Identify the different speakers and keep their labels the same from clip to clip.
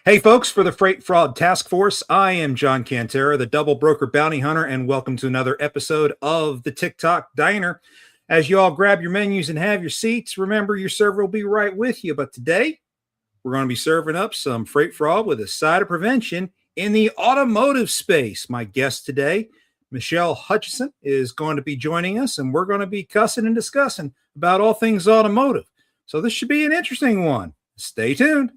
Speaker 1: Hey, folks, for the Freight Fraud Task Force, I am John Cantera, the double broker bounty hunter, and welcome to another episode of the Tic Toc Diner. As you all grab your menus and have your seats, remember your server will be right with you. But today, we're going to be serving up some freight fraud with a side of prevention in the automotive space. My guest today, Michelle Hutchinson, is going to be joining us, and we're going to be cussing and discussing about all things automotive. So this should be an interesting one. Stay tuned.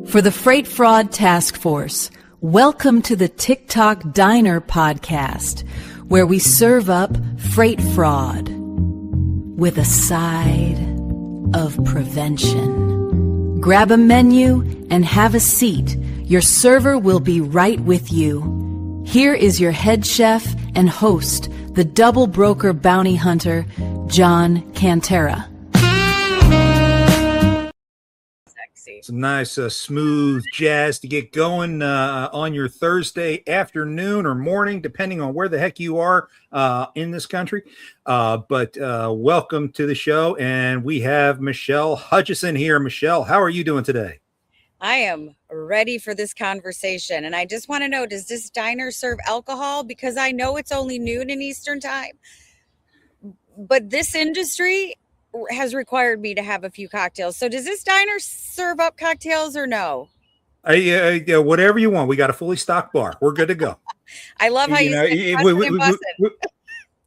Speaker 2: For the Freight Fraud Task Force, welcome to the Tic Toc Diner podcast, where we serve up freight fraud with a side of prevention. Grab a menu and have a seat. Your server will be right with you. Here is your head chef and host, the double broker bounty hunter, John Cantera.
Speaker 1: Some nice, smooth jazz to get going on your Thursday afternoon or morning, depending on where the heck you are in this country. But welcome to the show. And we have Michelle Hutchinson here. Michelle, how are you doing today?
Speaker 3: I am ready for this conversation. And I just want to know, does this diner serve alcohol? Because I know it's only noon in Eastern time. But this industry has required me to have a few cocktails. So does this diner serve up cocktails or no?
Speaker 1: Whatever you want. We got a fully stocked bar. We're good to go.
Speaker 3: I love how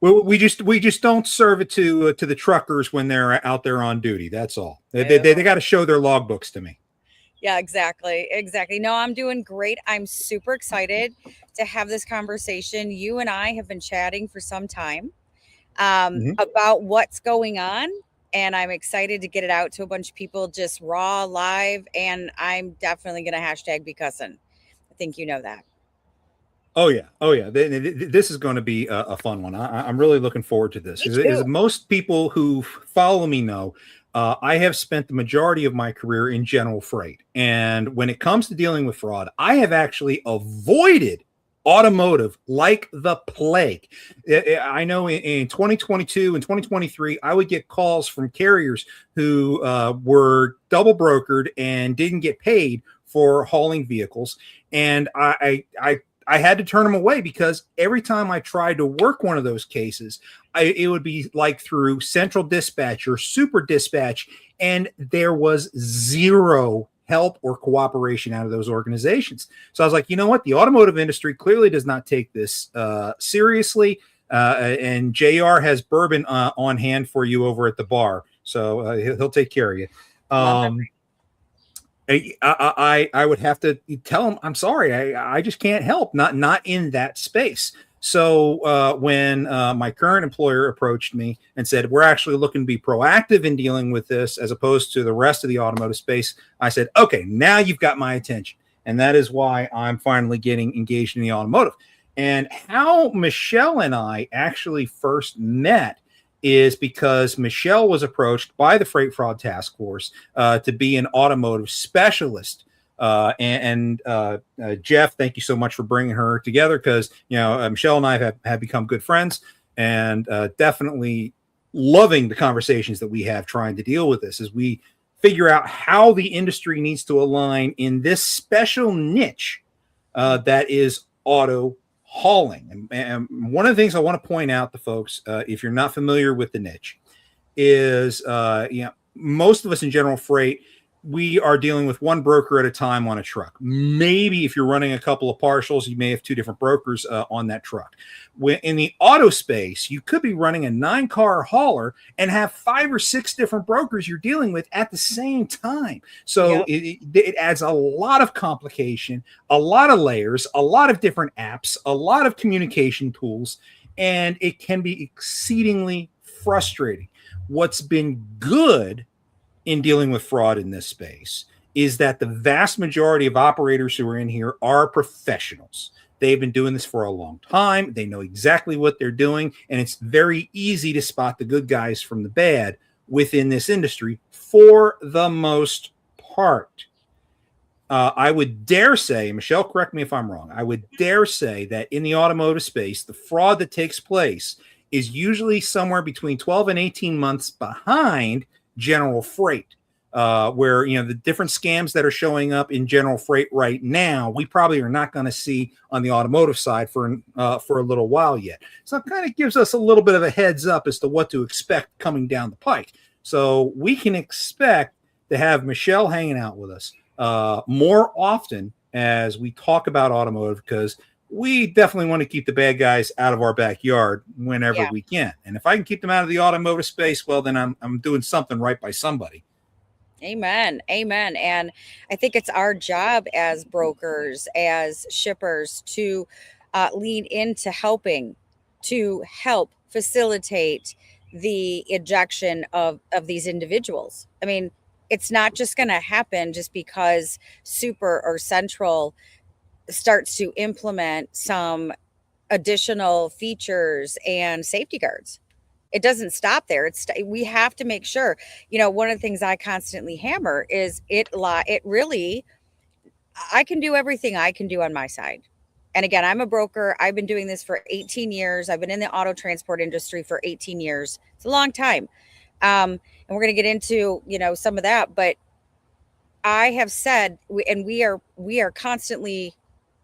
Speaker 1: we just don't serve it to the truckers when they're out there on duty. That's all. They got to show their logbooks to me.
Speaker 3: Yeah, exactly. No, I'm doing great. I'm super excited to have this conversation. You and I have been chatting for some time about what's going on. And I'm excited to get it out to a bunch of people just raw, live. And I'm definitely going to hashtag be cussing. I think you know that.
Speaker 1: Oh, yeah. This is going to be a fun one. I'm really looking forward to this. As most people who follow me know, I have spent the majority of my career in general freight. And when it comes to dealing with fraud, I have actually avoided automotive like the plague. I know in 2022 and 2023, I would get calls from carriers who were double brokered and didn't get paid for hauling vehicles. And I had to turn them away because every time I tried to work one of those cases, it would be like through Central Dispatch or Super Dispatch, and there was zero help or cooperation out of those organizations. So I was like, you know what? The automotive industry clearly does not take this seriously. And JR has bourbon on hand for you over at the bar. So he'll take care of you. I would have to tell him, I'm sorry, I just can't help, not in that space. So when my current employer approached me and said, we're actually looking to be proactive in dealing with this as opposed to the rest of the automotive space, I said, okay, now you've got my attention. And that is why I'm finally getting engaged in the automotive. And how Michelle and I actually first met is because Michelle was approached by the Freight Fraud Task Force to be an automotive specialist. Jeff, thank you so much for bringing her together, because Michelle and I have become good friends, and definitely loving the conversations that we have trying to deal with this as we figure out how the industry needs to align in this special niche that is auto hauling. And one of the things I want to point out to folks, if you're not familiar with the niche, is most of us in general freight, we are dealing with one broker at a time on a truck. Maybe if you're running a couple of partials, you may have two different brokers on that truck. In the auto space, you could be running a 9-car hauler and have 5 or 6 different brokers you're dealing with at the same time. So it adds a lot of complication, a lot of layers, a lot of different apps, a lot of communication tools, and it can be exceedingly frustrating. What's been good in dealing with fraud in this space is that the vast majority of operators who are in here are professionals. They've been doing this for a long time. They know exactly what they're doing, and it's very easy to spot the good guys from the bad within this industry for the most part. I would dare say, Michelle, correct me if I'm wrong, I would dare say that in the automotive space, the fraud that takes place is usually somewhere between 12 and 18 months behind general freight. where, the different scams that are showing up in general freight right now, we probably are not going to see on the automotive side for a little while yet. So it kind of gives us a little bit of a heads up as to what to expect coming down the pike. So we can expect to have Michelle hanging out with us more often as we talk about automotive, because we definitely want to keep the bad guys out of our backyard whenever we can. And if I can keep them out of the automotive space, well, then I'm doing something right by somebody.
Speaker 3: Amen. Amen. And I think it's our job as brokers, as shippers, to lean into helping to help facilitate the ejection of these individuals. I mean, it's not just going to happen just because Super or Central starts to implement some additional features and safety guards. It doesn't stop there. We have to make sure, one of the things I constantly hammer is it really, I can do everything I can do on my side. And again, I'm a broker. I've been doing this for 18 years. I've been in the auto transport industry for 18 years. It's a long time. And we're going to get into, some of that, but I have said, and we are constantly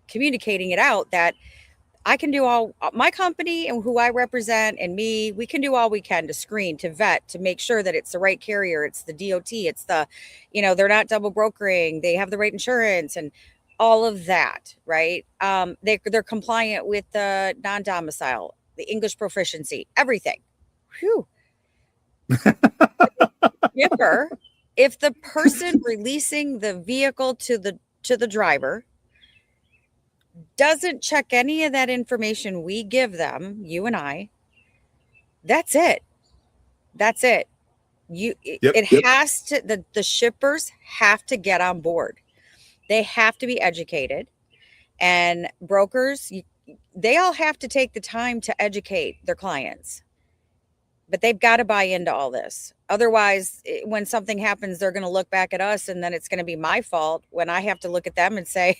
Speaker 3: communicating it out, that I can do all, my company and who I represent and me, we can do all we can to screen, to vet, to make sure that it's the right carrier. It's the DOT. It's the, they're not double brokering. They have the right insurance and all of that, right? They're compliant with the non-domicile, the English proficiency, everything. Whew. Skipper, if the person releasing the vehicle to the driver doesn't check any of that information we give them, you and I, that's it. Has to, the shippers have to get on board. They have to be educated, and brokers, they all have to take the time to educate their clients, but they've got to buy into all this. Otherwise, when something happens, they're going to look back at us, and then it's going to be my fault when I have to look at them and say,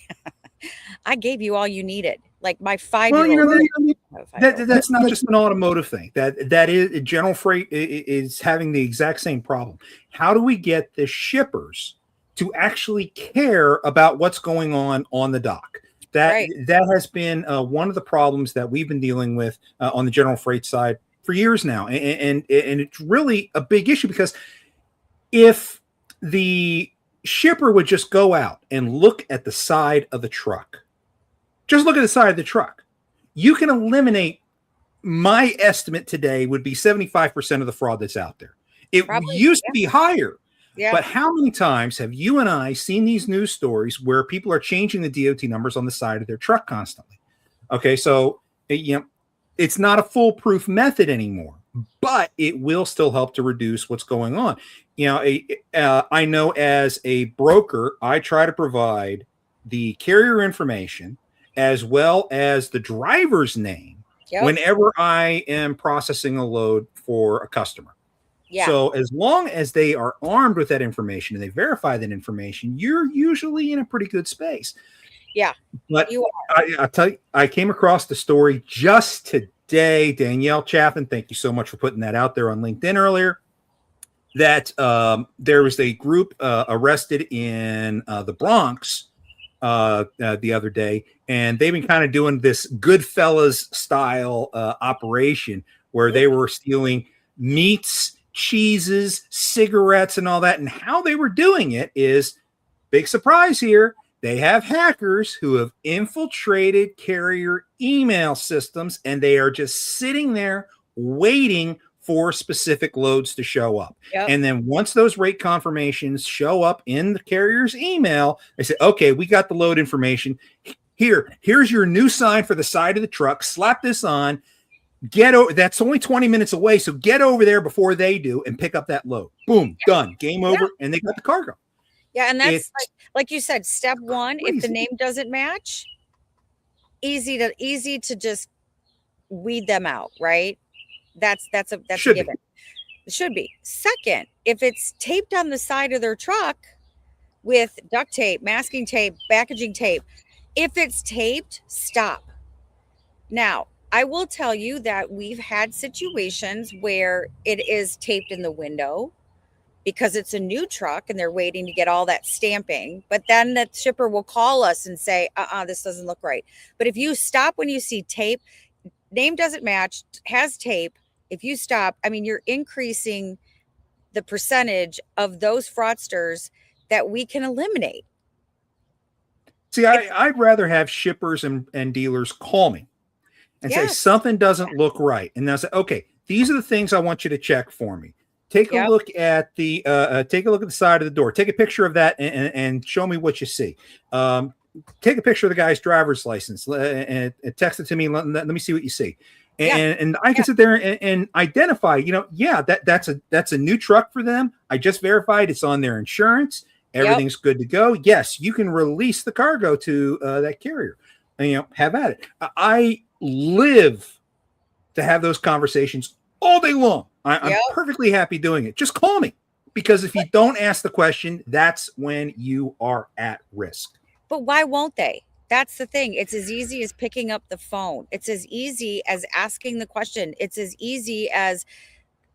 Speaker 3: I gave you all you needed. Like my 5-year-old.
Speaker 1: That's not just an automotive thing. That is, general freight is having the exact same problem. How do we get the shippers to actually care about what's going on the dock? That has been one of the problems that we've been dealing with on the general freight side for years now, and it's really a big issue, because if the shipper would just go out and look at the side of the truck, just look at the side of the truck, you can eliminate, my estimate today would be 75% of the fraud that's out there. It used to be higher. Yeah. But how many times have you and I seen these news stories where people are changing the DOT numbers on the side of their truck constantly? Okay, so it's not a foolproof method anymore, but it will still help to reduce what's going on. I know as a broker, I try to provide the carrier information as well as the driver's name whenever I am processing a load for a customer. Yeah. So as long as they are armed with that information and they verify that information, you're usually in a pretty good space.
Speaker 3: Yeah,
Speaker 1: but I'll tell you, I came across the story just today. Danielle Chaffin, thank you so much for putting that out there on LinkedIn earlier, that there was a group arrested in the Bronx the other day, and they've been kind of doing this Goodfellas style operation where they were stealing meats, cheeses, cigarettes, and all that. And how they were doing it is, big surprise here, they have hackers who have infiltrated carrier email systems, and they are just sitting there waiting for specific loads to show up. Yep. And then once those rate confirmations show up in the carrier's email, they say, okay, we got the load information. Here's your new sign for the side of the truck. Slap this on. Get over. That's only 20 minutes away, so get over there before they do and pick up that load. Boom, done. Game over, and they got the cargo.
Speaker 3: Yeah, and that's like you said, step one. Crazy. If the name doesn't match, easy to just weed them out, right? That's a given. It should be. Second, if it's taped on the side of their truck with duct tape, masking tape, packaging tape, if it's taped, stop. Now, I will tell you that we've had situations where it is taped in the window because it's a new truck and they're waiting to get all that stamping. But then the shipper will call us and say, this doesn't look right. But if you stop when you see tape, name doesn't match, has tape, if you stop, I mean, you're increasing the percentage of those fraudsters that we can eliminate.
Speaker 1: See, I'd rather have shippers and dealers call me and say something doesn't look right. And they'll say, okay, these are the things I want you to check for me. Take a look at the side of the door. Take a picture of that and show me what you see. Take a picture of the guy's driver's license and text it to me. Let me see what you see. And I can sit there and identify, that's a new truck for them. I just verified it's on their insurance. Everything's good to go. Yes, you can release the cargo to that carrier. And, have at it. I live to have those conversations all day long. I'm perfectly happy doing it. Just call me, because if you don't ask the question, that's when you are at risk.
Speaker 3: But why won't they? That's the thing. It's as easy as picking up the phone. It's as easy as asking the question. It's as easy as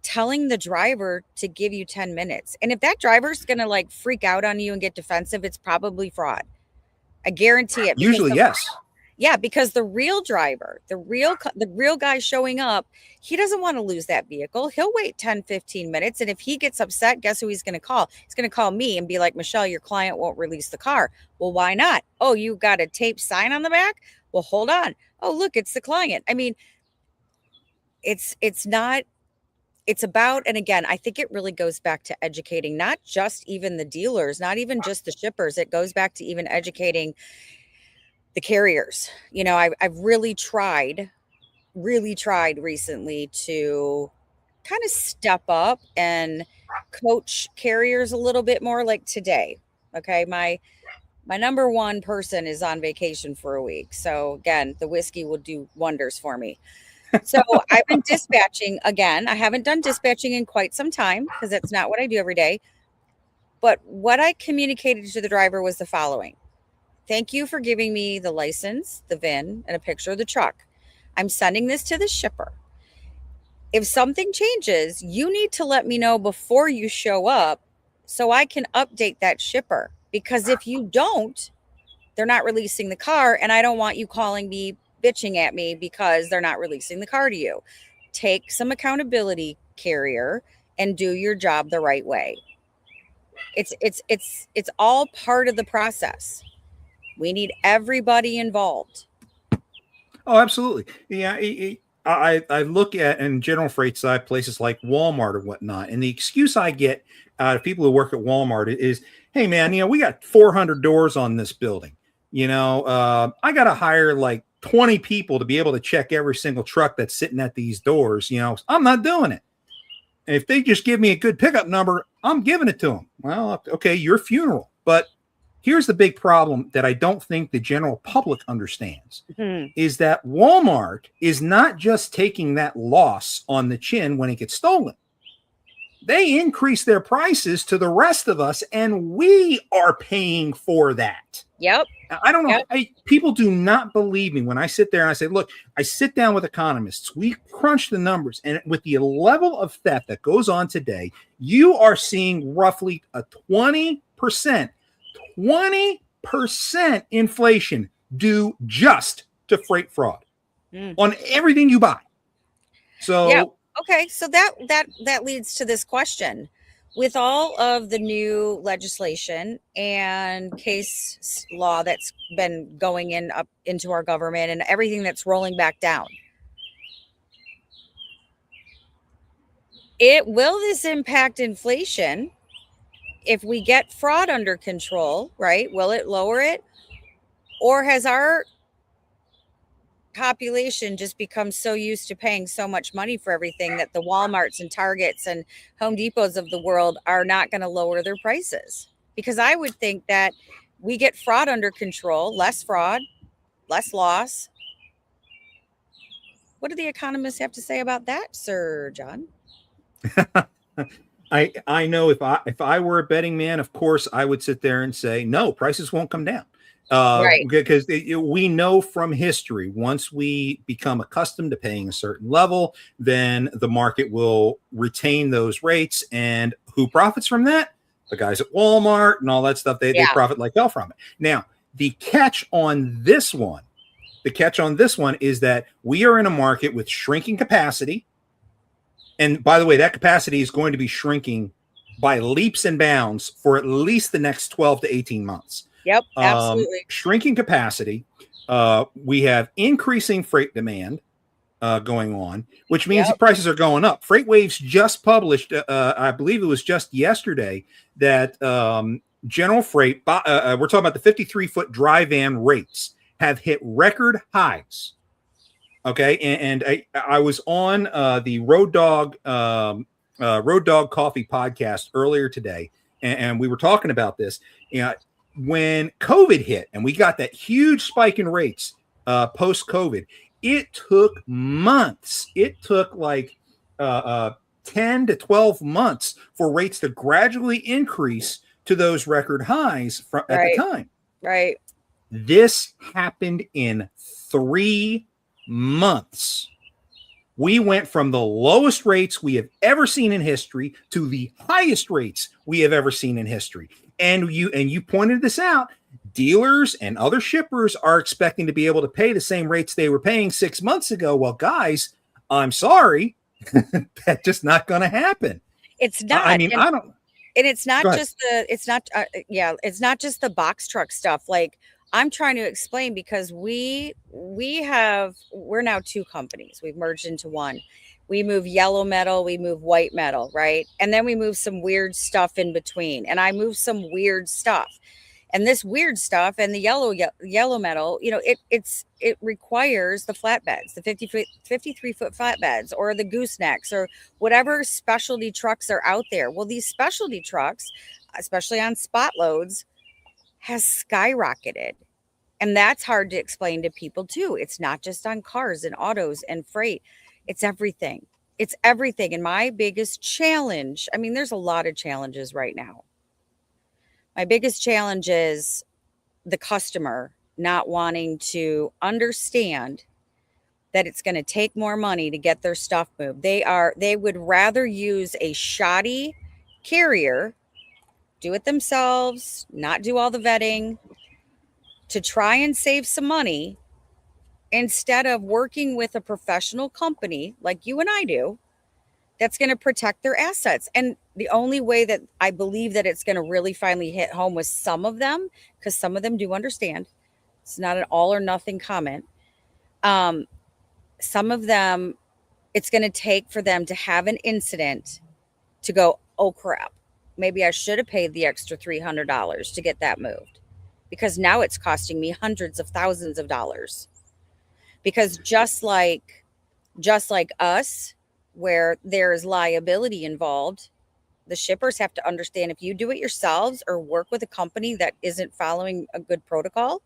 Speaker 3: telling the driver to give you 10 minutes. And if that driver's going to freak out on you and get defensive, it's probably fraud. I guarantee it.
Speaker 1: Usually, yes.
Speaker 3: Yeah, because the real driver, the real guy showing up, he doesn't want to lose that vehicle. He'll wait 10, 15 minutes. And if he gets upset, guess who he's going to call? He's going to call me and be like, Michelle, your client won't release the car. Well, why not? Oh, you got a tape sign on the back? Well, hold on. Oh, look, it's the client. I mean, it's about, and again, I think it really goes back to educating, not just even the dealers, not even just the shippers. It goes back to even educating the carriers. I've really tried recently to kind of step up and coach carriers a little bit more. Like today, okay, my number one person is on vacation for a week. So again, the whiskey will do wonders for me. So I've been dispatching again. I haven't done dispatching in quite some time because that's not what I do every day. But what I communicated to the driver was the following. Thank you for giving me the license, the VIN, and a picture of the truck. I'm sending this to the shipper. If something changes, you need to let me know before you show up so I can update that shipper. Because if you don't, they're not releasing the car, and I don't want you calling me, bitching at me because they're not releasing the car to you. Take some accountability, carrier, and do your job the right way. It's all part of the process. We need everybody involved.
Speaker 1: Oh, absolutely. Yeah. I look at, in general freight side, places like Walmart or whatnot, and the excuse I get out of people who work at Walmart is, hey man, we got 400 doors on this building. I got to hire 20 people to be able to check every single truck that's sitting at these doors. I'm not doing it. And if they just give me a good pickup number, I'm giving it to them. Well, okay, your funeral. But here's the big problem that I don't think the general public understands is that Walmart is not just taking that loss on the chin when it gets stolen. They increase their prices to the rest of us, and we are paying for that.
Speaker 3: Yep.
Speaker 1: I don't know. Yep. People do not believe me when I sit there and I say, look, I sit down with economists. We crunch the numbers. And with the level of theft that goes on today, you are seeing roughly a 20% inflation due just to freight fraud on everything you buy. So,
Speaker 3: yeah. Okay. So that leads to this question. With all of the new legislation and case law that's been going up into our government and everything that's rolling back down, will this impact inflation if we get fraud under control, right? Will it lower it? Or has our population just become so used to paying so much money for everything that the Walmarts and Targets and Home Depots of the world are not going to lower their prices? Because I would think that we get fraud under control, less fraud, less loss. What do the economists have to say about that, Sir John?
Speaker 1: I know if I were a betting man, of course, I would sit there and say, no, prices won't come down.
Speaker 3: Right.
Speaker 1: Because we know from history, once we become accustomed to paying a certain level, then the market will retain those rates. And who profits from that? The guys at Walmart and all that stuff. They profit like hell from it. Now, the catch on this one is that we are in a market with shrinking capacity. And by the way, that capacity is going to be shrinking by leaps and bounds for at least the next 12 to 18 months.
Speaker 3: Yep, absolutely.
Speaker 1: Shrinking capacity. We have increasing freight demand going on, which means the prices are going up. Freight Waves just published, I believe it was just yesterday, that General Freight, we're talking about the 53-foot dry van rates, have hit record highs. Okay, and I was on the Road Dog Coffee podcast earlier today, and we were talking about this. When COVID hit and we got that huge spike in rates post-COVID, it took months. It took like 10 to 12 months for rates to gradually increase to those record highs at the time.
Speaker 3: Right.
Speaker 1: This happened in 3 months. We went from the lowest rates we have ever seen in history to the highest rates we have ever seen in history. And you pointed this out. Dealers and other shippers are expecting to be able to pay the same rates they were paying 6 months ago. Well, guys, I'm sorry, that's just not going to happen.
Speaker 3: It's not.
Speaker 1: I mean, I don't.
Speaker 3: And it's not just it's not just the box truck stuff. Like, I'm trying to explain, because we're now 2 companies. We've merged into one. We move yellow metal, we move white metal, right? And then we move some weird stuff in between. And I move some weird stuff. And this weird stuff and the yellow metal, it requires the flatbeds, the 53-foot flatbeds, or the goosenecks, or whatever specialty trucks are out there. Well, these specialty trucks, especially on spot loads, has skyrocketed. And that's hard to explain to people too. It's not just on cars and autos and freight. It's everything. It's everything. And my biggest challenge, I mean, there's a lot of challenges right now. My biggest challenge is the customer not wanting to understand that it's going to take more money to get their stuff moved. They would rather use a shoddy carrier, do it themselves, not do all the vetting, to try and save some money, instead of working with a professional company like you and I do, that's going to protect their assets. And the only way that I believe that it's going to really finally hit home with some of them, because some of them do understand, it's not an all or nothing comment. Some of them, it's going to take for them to have an incident to go, oh crap, maybe I should have paid the extra $300 to get that moved, because now it's costing me hundreds of thousands of dollars. Because just like us, where there's liability involved, the shippers have to understand, if you do it yourselves or work with a company that isn't following a good protocol,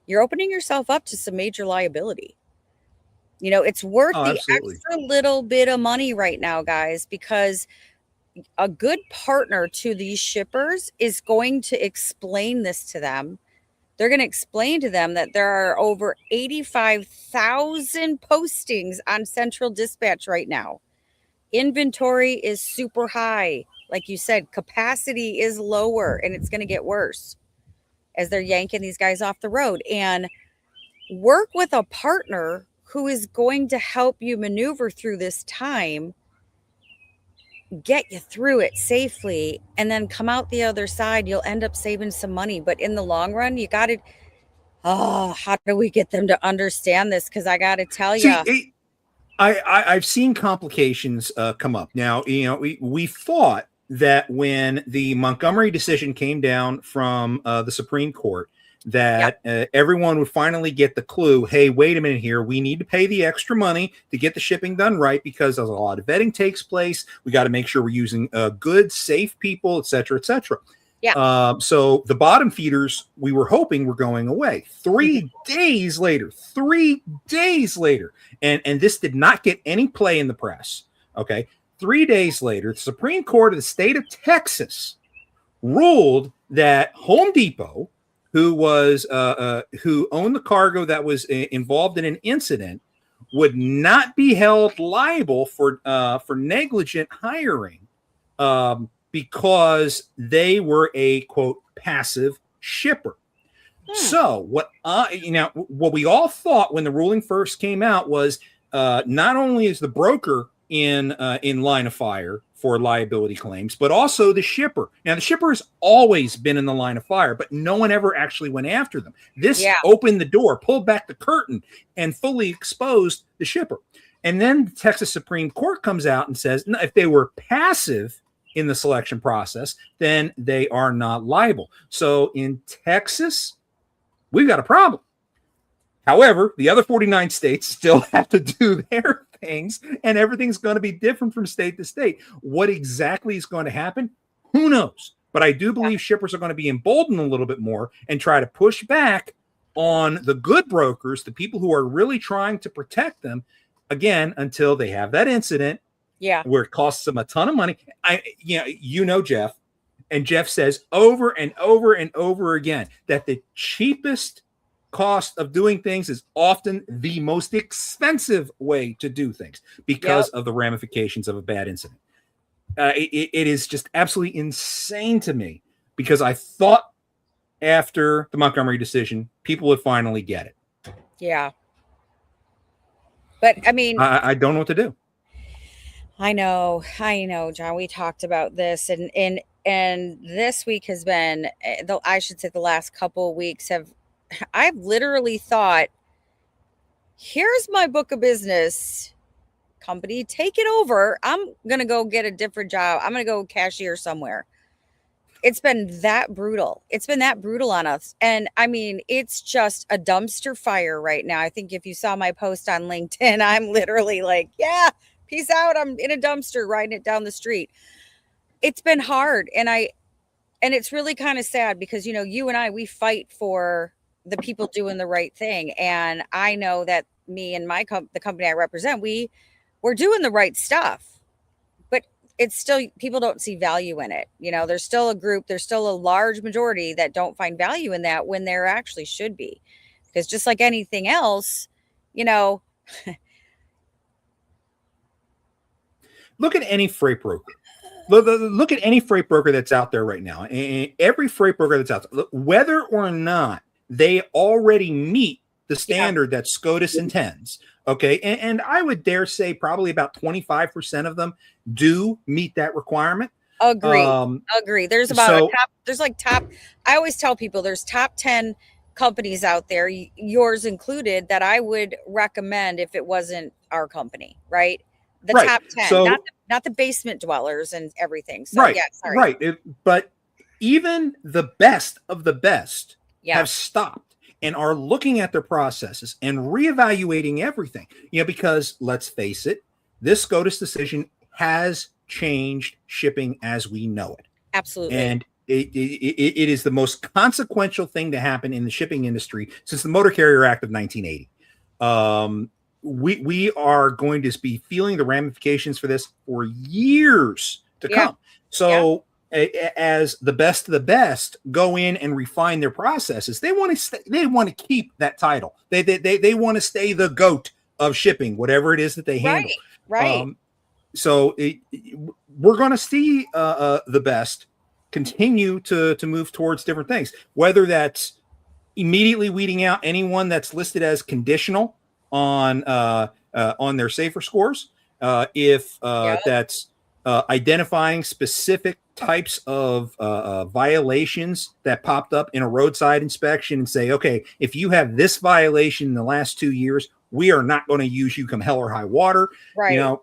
Speaker 3: you're opening yourself up to some major liability. It's worth the extra little bit of money right now, guys, because a good partner to these shippers is going to explain this to them. They're going to explain to them that there are over 85,000 postings on Central Dispatch right now. Inventory is super high. Like you said, capacity is lower, and it's going to get worse as they're yanking these guys off the road. And work with a partner who is going to help you maneuver through this time, get you through it safely, and then come out the other side. You'll end up saving some money. But in the long run, you got to, how do we get them to understand this? Because I got to tell you,
Speaker 1: I've seen complications come up. Now, we thought that when the Montgomery decision came down from the Supreme Court, that everyone would finally get the clue, hey, wait a minute here, we need to pay the extra money to get the shipping done right, because a lot of vetting takes place. We got to make sure we're using good, safe people, et cetera, et cetera.
Speaker 3: Yeah.
Speaker 1: So the bottom feeders, we were hoping, were going away. 3 days later, and this did not get any play in the press. Okay. 3 days later, the Supreme Court of the state of Texas ruled that Home Depot who was who owned the cargo that was involved in an incident would not be held liable for negligent hiring because they were a quote passive shipper. So what we all thought when the ruling first came out was not only is the broker in line of fire for liability claims, but also the shipper. Now, the shipper has always been in the line of fire, but no one ever actually went after them. This opened the door, pulled back the curtain, and fully exposed the shipper. And then the Texas Supreme Court comes out and says, no, if they were passive in the selection process, then they are not liable. So in Texas, we've got a problem. However, the other 49 states still have to do their things, and everything's going to be different from state to state. What exactly is going to happen? Who knows? But I do believe shippers are going to be emboldened a little bit more and try to push back on the good brokers, the people who are really trying to protect them, again, until they have that incident where it costs them a ton of money. Jeff, and Jeff says over and over and over again that the cheapest cost of doing things is often the most expensive way to do things because of the ramifications of a bad incident. It is just absolutely insane to me because I thought after the Montgomery decision, people would finally get it. Yeah.
Speaker 3: But I mean,
Speaker 1: I don't know what to do.
Speaker 3: I know, John, we talked about this and this week has been, I should say the last couple of weeks I've literally thought, here's my book of business, company, take it over. I'm going to go get a different job. I'm going to go cashier somewhere. It's been that brutal. It's been that brutal on us. And I mean, it's just a dumpster fire right now. I think if you saw my post on LinkedIn, I'm literally like, yeah, peace out. I'm in a dumpster riding it down the street. It's been hard. And it's really kind of sad because, you and I, we fight for the people doing the right thing. And I know that me and the company I represent, we're doing the right stuff, but it's still, people don't see value in it. There's still a large majority that don't find value in that when there actually should be, because just like anything else,
Speaker 1: look at any freight broker. Look at any freight broker that's out there right now. And every freight broker that's out there, whether or not they already meet the standard that SCOTUS intends. Okay. And I would dare say probably about 25% of them do meet that requirement.
Speaker 3: Agree. There's about I always tell people there's top 10 companies out there, yours included, that I would recommend if it wasn't our company, right? The top 10, so, not the basement dwellers and everything. So
Speaker 1: but even the best of the best have stopped and are looking at their processes and reevaluating everything. Because let's face it, this SCOTUS decision has changed shipping as we know it.
Speaker 3: Absolutely.
Speaker 1: And it is the most consequential thing to happen in the shipping industry since the Motor Carrier Act of 1980. We are going to be feeling the ramifications for this for years to come. So as the best of the best go in and refine their processes, they want to keep that title. They want to stay the GOAT of shipping, whatever it is that they handle.
Speaker 3: Right.
Speaker 1: So we're going to see the best continue to move towards different things, whether that's immediately weeding out anyone that's listed as conditional on their safer scores, if that's identifying specific types of violations that popped up in a roadside inspection and say, okay, if you have this violation in the last 2 years, we are not going to use you come hell or high water.
Speaker 3: Right.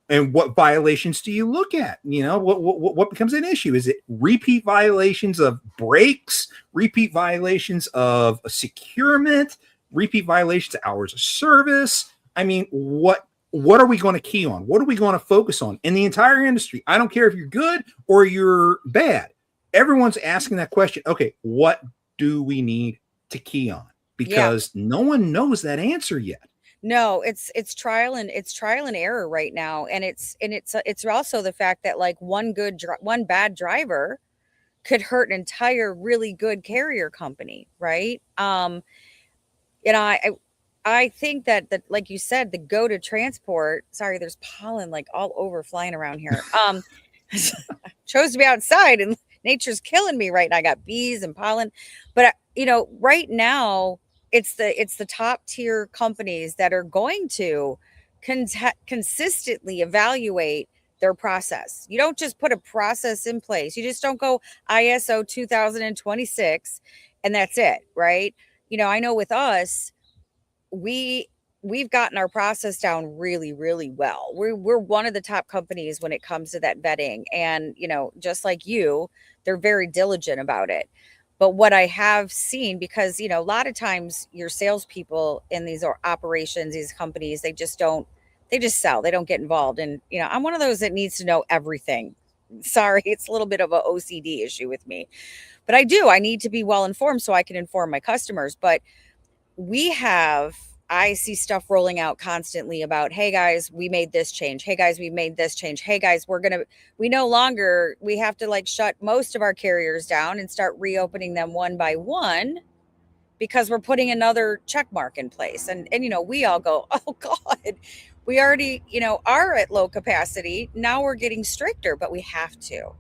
Speaker 1: And what violations do you look at? What becomes an issue? Is it repeat violations of brakes, repeat violations of securement, repeat violations of hours of service? I mean, what are we going to key on? What are we going to focus on in the entire industry? I don't care if you're good or you're bad. Everyone's asking that question. Okay, what do we need to key on? Because no one knows that answer yet.
Speaker 3: No, it's trial and error right now, and it's also the fact that like one bad driver could hurt an entire really good carrier company, right? You know, I think that like you said, the go to transport. Sorry, there's pollen like all over flying around here. Chose to be outside and nature's killing me right now. I got bees and pollen, but you know, right now it's the top tier companies that are going to consistently evaluate their process. You don't just put a process in place. You just don't go ISO 2026 and that's it, right? You know, I know with us, we've gotten our process down really, really well. We're one of the top companies when it comes to that vetting. And, you know, just like you, they're very diligent about it. But what I have seen, because, you know, a lot of times your salespeople in these operations, these companies, they just sell, they don't get involved. And, you know, I'm one of those that needs to know everything. Sorry, it's a little bit of a OCD issue with me, but I need to be well informed so I can inform my customers. But I see stuff rolling out constantly about, hey guys, we made this change. Hey guys, we made this change. Hey guys, we have to like shut most of our carriers down and start reopening them one by one because we're putting another check mark in place. And you know, we all go, oh God, we already, you know, are at low capacity. Now we're getting stricter, but we have to.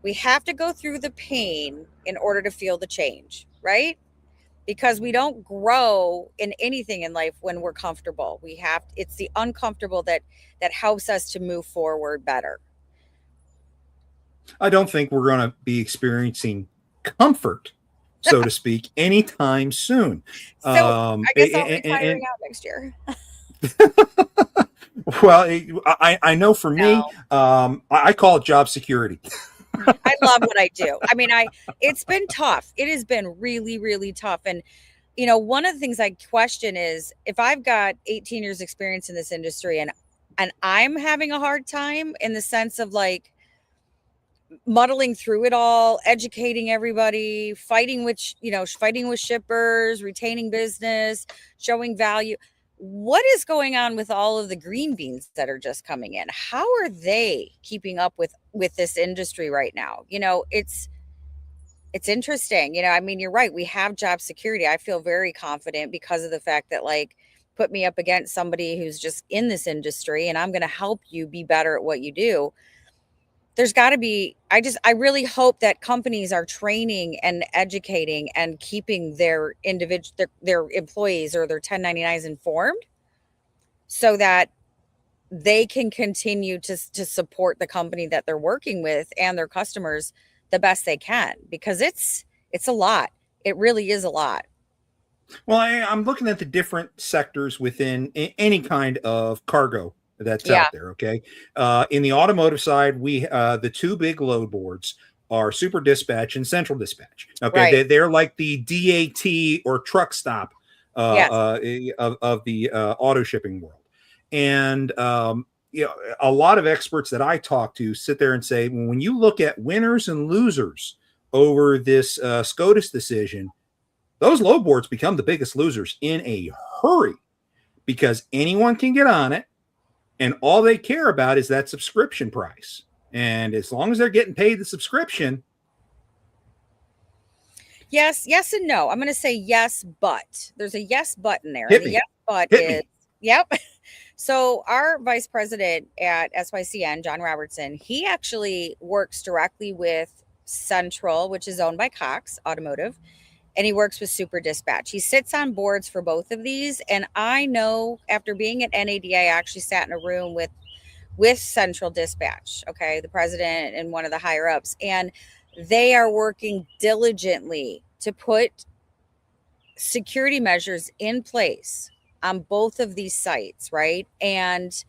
Speaker 3: We have to go through the pain in order to feel the change, right? Because we don't grow in anything in life when we're comfortable. It's the uncomfortable that helps us to move forward better.
Speaker 1: I don't think we're going to be experiencing comfort, so to speak, anytime soon.
Speaker 3: So I guess I'll be firing out next year.
Speaker 1: Well, I know for me, I call it job security.
Speaker 3: I love what I do. I mean, it's been tough. It has been really, really tough. And, you know, one of the things I question is if I've got 18 years experience in this industry and I'm having a hard time in the sense of like muddling through it all, educating everybody, fighting with shippers, retaining business, showing value. What is going on with all of the green beans that are just coming in? How are they keeping up with this industry right now? You know, it's interesting. You know, I mean, you're right. We have job security. I feel very confident because of the fact that like put me up against somebody who's just in this industry and I'm going to help you be better at what you do. There's got to be, I really hope that companies are training and educating and keeping their their employees or their 1099s informed so that they can continue to support the company that they're working with and their customers the best they can, because it's a lot. It really is a lot.
Speaker 1: Well, I'm looking at the different sectors within any kind of cargo that's out there. Okay. In the automotive side, the two big load boards are Super Dispatch and Central Dispatch. Okay. Right. They're like the DAT or truck stop of the auto shipping world. And, you know, a lot of experts that I talk to sit there and say, when you look at winners and losers over this SCOTUS decision, those load boards become the biggest losers in a hurry because anyone can get on it. And all they care about is that subscription price. And as long as they're getting paid the subscription.
Speaker 3: Yes and no. I'm going to say yes, but there's a yes button there.
Speaker 1: Hit
Speaker 3: the
Speaker 1: me.
Speaker 3: Yes, but
Speaker 1: Hit
Speaker 3: is,
Speaker 1: me.
Speaker 3: Yep. So our vice president at SYCN, John Robertson, he actually works directly with Central, which is owned by Cox Automotive. And he works with Super Dispatch. He sits on boards for both of these. And I know after being at NADA, I actually sat in a room with Central Dispatch, okay, the president and one of the higher ups. And they are working diligently to put security measures in place on both of these sites, right? And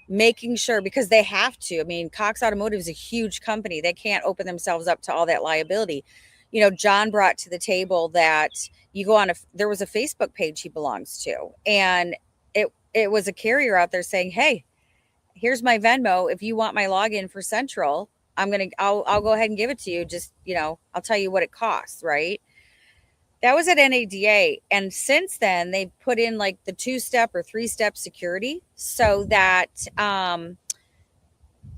Speaker 3: making sure, because they have to. I mean, Cox Automotive is a huge company. They can't open themselves up to all that liability. You know, John brought to the table that you go on there was a Facebook page he belongs to, and it was a carrier out there saying, hey, here's my Venmo. If you want my login for Central, I'll go ahead and give it to you. Just, you know, I'll tell you what it costs. Right. That was at NADA. And since then they've put in like the 2-step or 3-step security so that,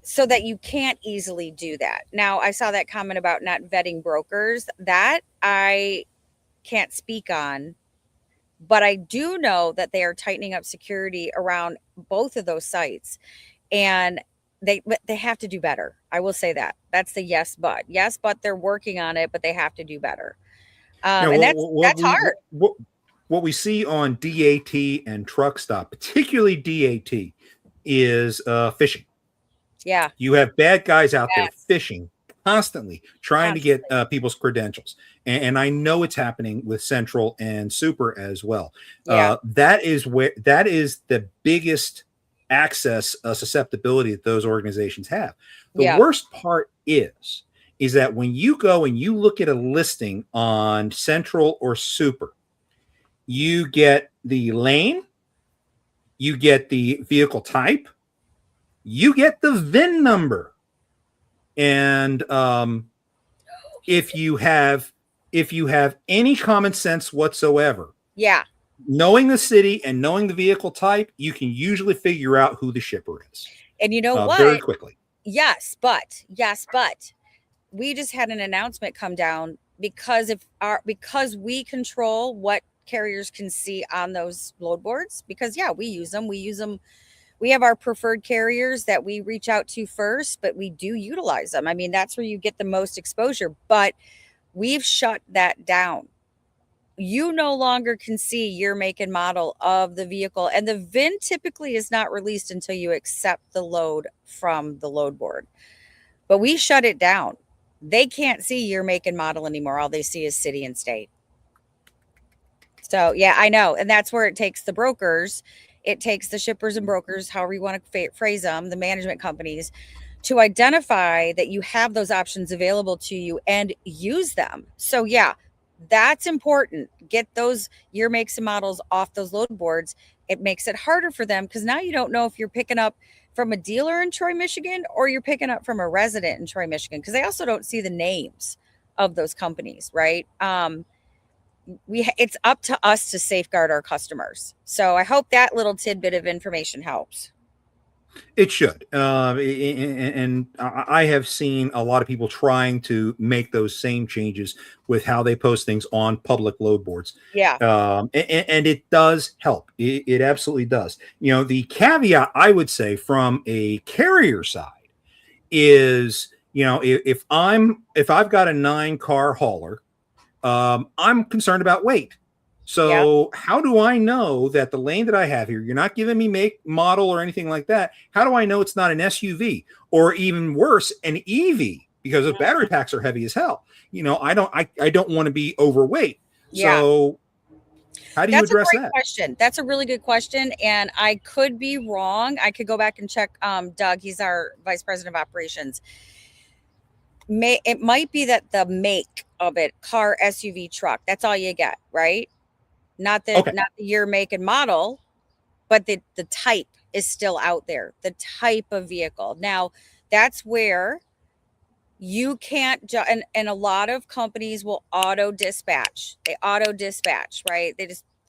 Speaker 3: so that you can't easily do that. Now, I saw that comment about not vetting brokers. That I can't speak on, but I do know that they are tightening up security around both of those sites, and they have to do better. I will say that. That's the yes, but they're working on it, but they have to do better. And that's hard.
Speaker 1: What we see on DAT and truck stop, particularly DAT, is fishing.
Speaker 3: Yeah.
Speaker 1: You have bad guys out there fishing constantly, trying to get people's credentials. And I know it's happening with Central and Super as well.
Speaker 3: Yeah.
Speaker 1: That is the biggest access susceptibility that those organizations have. The worst part is that when you go and you look at a listing on Central or Super, you get the lane, you get the vehicle type, you get the VIN number. And if you have any common sense whatsoever, knowing the city and knowing the vehicle type, you can usually figure out who the shipper is.
Speaker 3: And you know what?
Speaker 1: Very quickly.
Speaker 3: Yes, but we just had an announcement come down because we control what carriers can see on those load boards, because we use them. We have our preferred carriers that we reach out to first, but we do utilize them. I mean, that's where you get the most exposure, but we've shut that down. You no longer can see year, make, and model of the vehicle. And the VIN typically is not released until you accept the load from the load board. But we shut it down. They can't see year, make, and model anymore. All they see is city and state. So, I know. And that's where it takes the brokers. It takes the shippers and brokers, however you want to phrase them, the management companies, to identify that you have those options available to you and use them. So, that's important. Get those year, makes, and models off those load boards. It makes it harder for them because now you don't know if you're picking up from a dealer in Troy, Michigan, or you're picking up from a resident in Troy, Michigan, because they also don't see the names of those companies, right? It's up to us to safeguard our customers. So I hope that little tidbit of information helps.
Speaker 1: It should. And I have seen a lot of people trying to make those same changes with how they post things on public load boards.
Speaker 3: Yeah.
Speaker 1: And it does help. It absolutely does. The caveat I would say from a carrier side is, if I've got a 9-car hauler, I'm concerned about weight. So how do I know that the lane that I have here, you're not giving me make, model, or anything like that? How do I know it's not an SUV or even worse, an EV? Because the battery packs are heavy as hell. I don't want to be overweight. So how do you address that?
Speaker 3: Question. That's a really good question. And I could be wrong. I could go back and check Doug. He's our vice president of operations. It might be that the make of it, car, SUV, truck, that's all you get, right? Not the year, make, and model, but the type is still out there. The type of vehicle. Now, that's where you can't and a lot of companies will auto dispatch. They auto dispatch, right?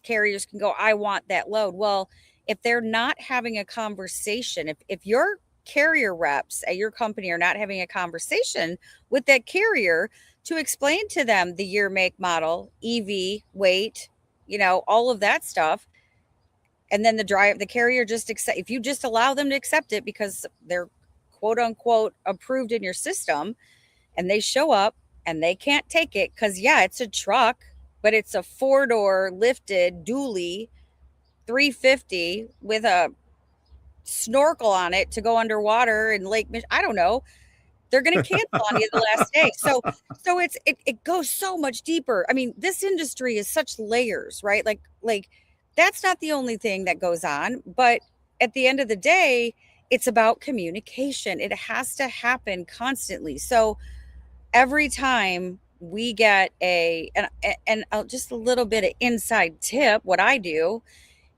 Speaker 3: Carriers can go, I want that load. Well, if they're not having a conversation, if your carrier reps at your company are not having a conversation with that carrier to explain to them the year, make, model, EV, weight, all of that stuff. And then the carrier just accept, if you just allow them to accept it because they're quote unquote approved in your system, and they show up and they can't take it because it's a truck, but it's a 4-door lifted dually 350 with a snorkel on it to go underwater in Lake Michigan. I don't know. They're going to cancel on you the last day. So it goes so much deeper. I mean, this industry is such layers, right? Like that's not the only thing that goes on, but at the end of the day, it's about communication. It has to happen constantly. So every time we get and just a little bit of inside tip, what I do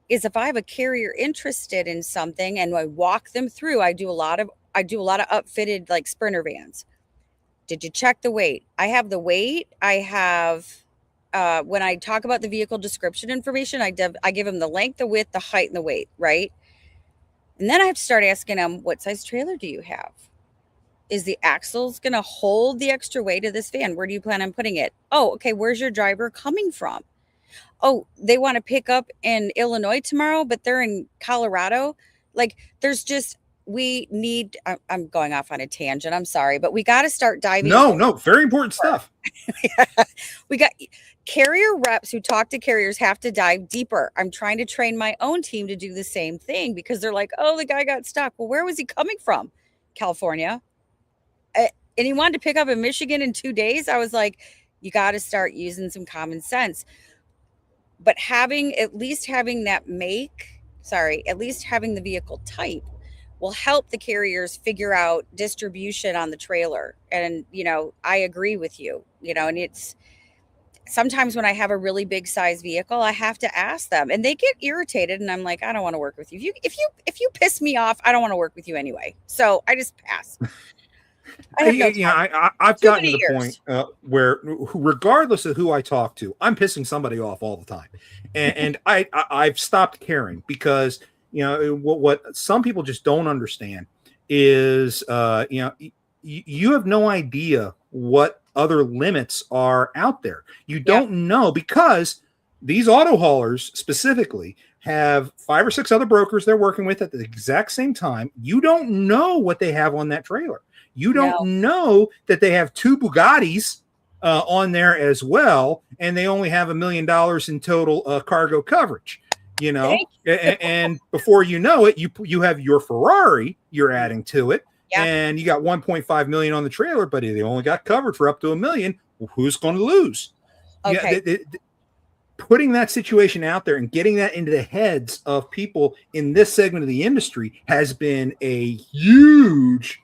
Speaker 3: is if I have a carrier interested in something and I walk them through, I do a lot of upfitted like Sprinter vans. Did you check the weight? I have the weight. I have, when I talk about the vehicle description information, I give them the length, the width, the height, and the weight, right? And then I have to start asking them, what size trailer do you have? Is the axles going to hold the extra weight of this van? Where do you plan on putting it? Oh, okay. Where's your driver coming from? Oh, they want to pick up in Illinois tomorrow, but they're in Colorado. Like, there's just, I'm going off on a tangent. I'm sorry, but we got to start diving.
Speaker 1: No, very important stuff.
Speaker 3: We got carrier reps who talk to carriers have to dive deeper. I'm trying to train my own team to do the same thing because they're like, oh, the guy got stuck. Well, where was he coming from? California. And he wanted to pick up in Michigan in 2 days. I was like, you got to start using some common sense. But at least having the vehicle type will help the carriers figure out distribution on the trailer. And, I agree with you, and it's sometimes when I have a really big size vehicle, I have to ask them and they get irritated. And I'm like, I don't want to work with you. If you piss me off, I don't want to work with you anyway. So I just pass.
Speaker 1: I've gotten to the point where, regardless of who I talk to, I'm pissing somebody off all the time, and I've stopped caring because what some people just don't understand is you have no idea what other limits are out there. You don't know because these auto haulers specifically have 5 or 6 other brokers they're working with at the exact same time. You don't know what they have on that trailer. You don't know that they have 2 Bugattis on there as well, and they only have $1 million in total cargo coverage. And before you know it, you have your Ferrari you're adding to it, and you got 1.5 million on the trailer, but they only got covered for up to $1 million. Well, who's going to lose?
Speaker 3: Okay.
Speaker 1: Putting that situation out there and getting that into the heads of people in this segment of the industry has been a huge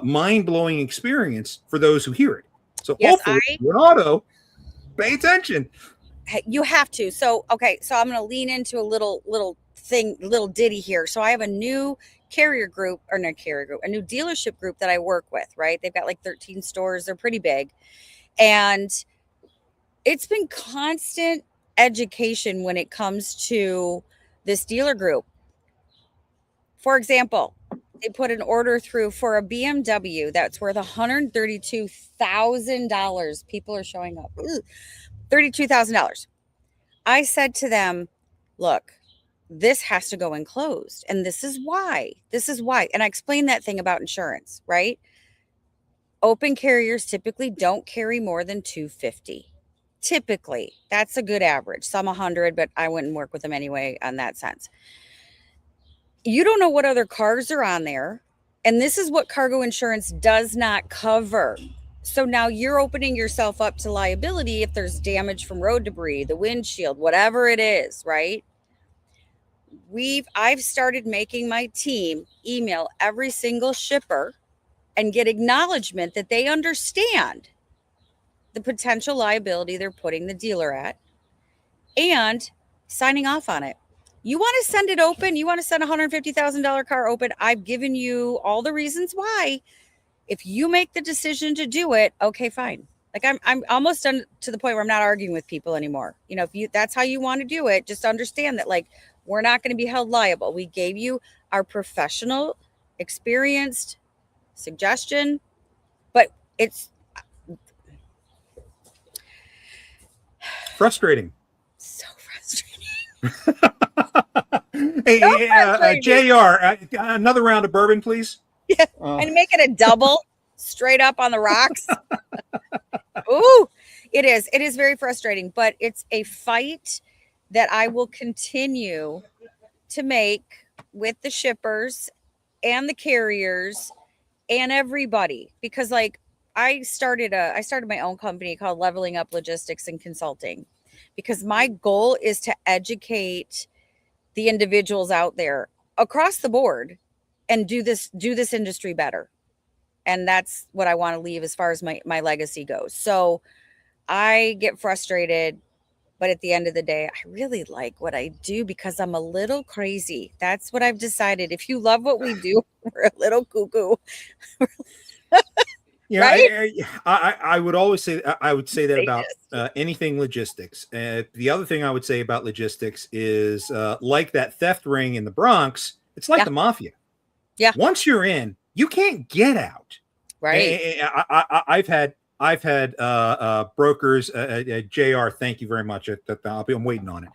Speaker 1: mind-blowing experience for those who hear it. So hopefully with auto, pay attention.
Speaker 3: You have to. So I'm going to lean into a little ditty here. So I have a new a new dealership group that I work with, right? They've got like 13 stores. They're pretty big. And it's been constant education when it comes to this dealer group. For example, they put an order through for a BMW that's worth $132,000. People are showing up. $32,000. I said to them, look, this has to go enclosed. And this is why. And I explained that thing about insurance, right? Open carriers typically don't carry more than 250. Typically, that's a good average. Some 100, but I wouldn't work with them anyway on that sense. You don't know what other cars are on there. And this is what cargo insurance does not cover. So now you're opening yourself up to liability if there's damage from road debris, the windshield, whatever it is, right? I've started making my team email every single shipper and get acknowledgement that they understand the potential liability they're putting the dealer at and signing off on it. You want to send it open? You want to send a $150,000 car open? I've given you all the reasons why. If you make the decision to do it, okay, fine. Like I'm almost done to the point where I'm not arguing with people anymore. If that's how you want to do it, just understand that like we're not going to be held liable. We gave you our professional, experienced suggestion, but it's
Speaker 1: frustrating.
Speaker 3: So frustrating.
Speaker 1: Hey, JR, another round of bourbon, please.
Speaker 3: Yeah, and make it a double straight up on the rocks. Ooh, it is. It is very frustrating, but it's a fight that I will continue to make with the shippers and the carriers and everybody, because like I started my own company called Leveling Up Logistics and Consulting, because my goal is to educate the individuals out there across the board and do this industry better. And that's what I want to leave as far as my legacy goes. So I get frustrated, but at the end of the day, I really like what I do because I'm a little crazy. That's what I've decided. If you love what we do, we're a little cuckoo.
Speaker 1: Right? I would always say, I would say that about anything logistics. The other thing I would say about logistics is like that theft ring in the Bronx, It's like the mafia.
Speaker 3: Yeah.
Speaker 1: Once you're in, you can't get out.
Speaker 3: Right.
Speaker 1: I've had brokers, JR, thank you very much. I'm waiting on it.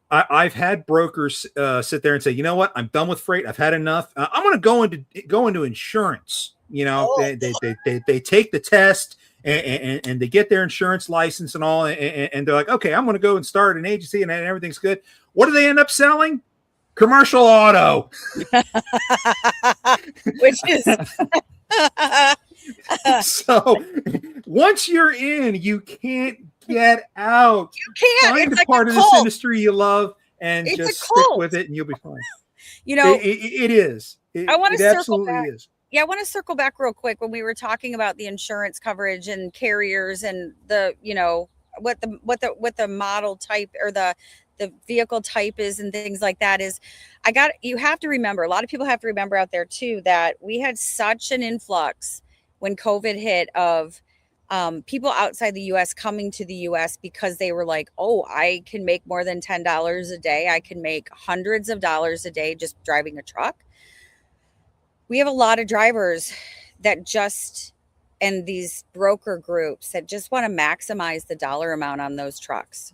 Speaker 1: I've had brokers sit there and say, you know what, I'm done with freight. I've had enough. I'm going to go into insurance. You know, they take the test and they get their insurance license and all, and they're like, okay, I'm going to go and start an agency and everything's good. What do they end up selling? Commercial auto.
Speaker 3: Which is
Speaker 1: so once you're in, you can't get out.
Speaker 3: You can't.
Speaker 1: Find
Speaker 3: it's
Speaker 1: a
Speaker 3: like
Speaker 1: part
Speaker 3: a
Speaker 1: of
Speaker 3: cult.
Speaker 1: this industry you love and
Speaker 3: it's
Speaker 1: just stick with it, and you'll be fine.
Speaker 3: You know,
Speaker 1: it is.
Speaker 3: I want to circle back.
Speaker 1: Is.
Speaker 3: Yeah, I want to circle back real quick when we were talking about the insurance coverage and carriers and the, you know, what the model type or the vehicle type is and things like that is. You have to remember, a lot of people have to remember out there too, that we had such an influx when COVID hit of people outside the US coming to the US because they were like, oh, I can make more than $10 a day. I can make hundreds of dollars a day just driving a truck. We have a lot of drivers that and these broker groups that just want to maximize the dollar amount on those trucks.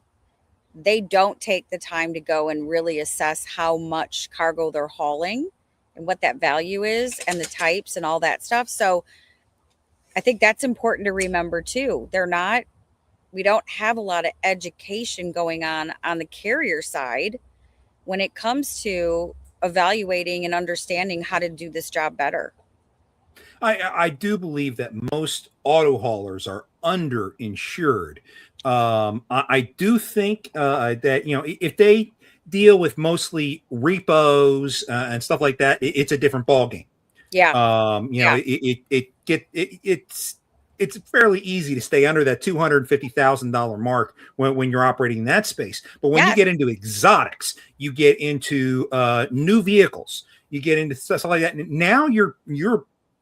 Speaker 3: They don't take the time to go and really assess how much cargo they're hauling and what that value is and the types and all that stuff. So I think that's important to remember too. We don't have a lot of education going on the carrier side when it comes to evaluating and understanding how to do this job better.
Speaker 1: I do believe that most auto haulers are underinsured. I do think that, you know, if they deal with mostly repos and stuff like that, it's a different ballgame.
Speaker 3: Yeah.
Speaker 1: You know, it's fairly easy to stay under that $250,000 mark when you're operating in that space. But when you get into exotics, you get into new vehicles, you get into stuff like that. Now you're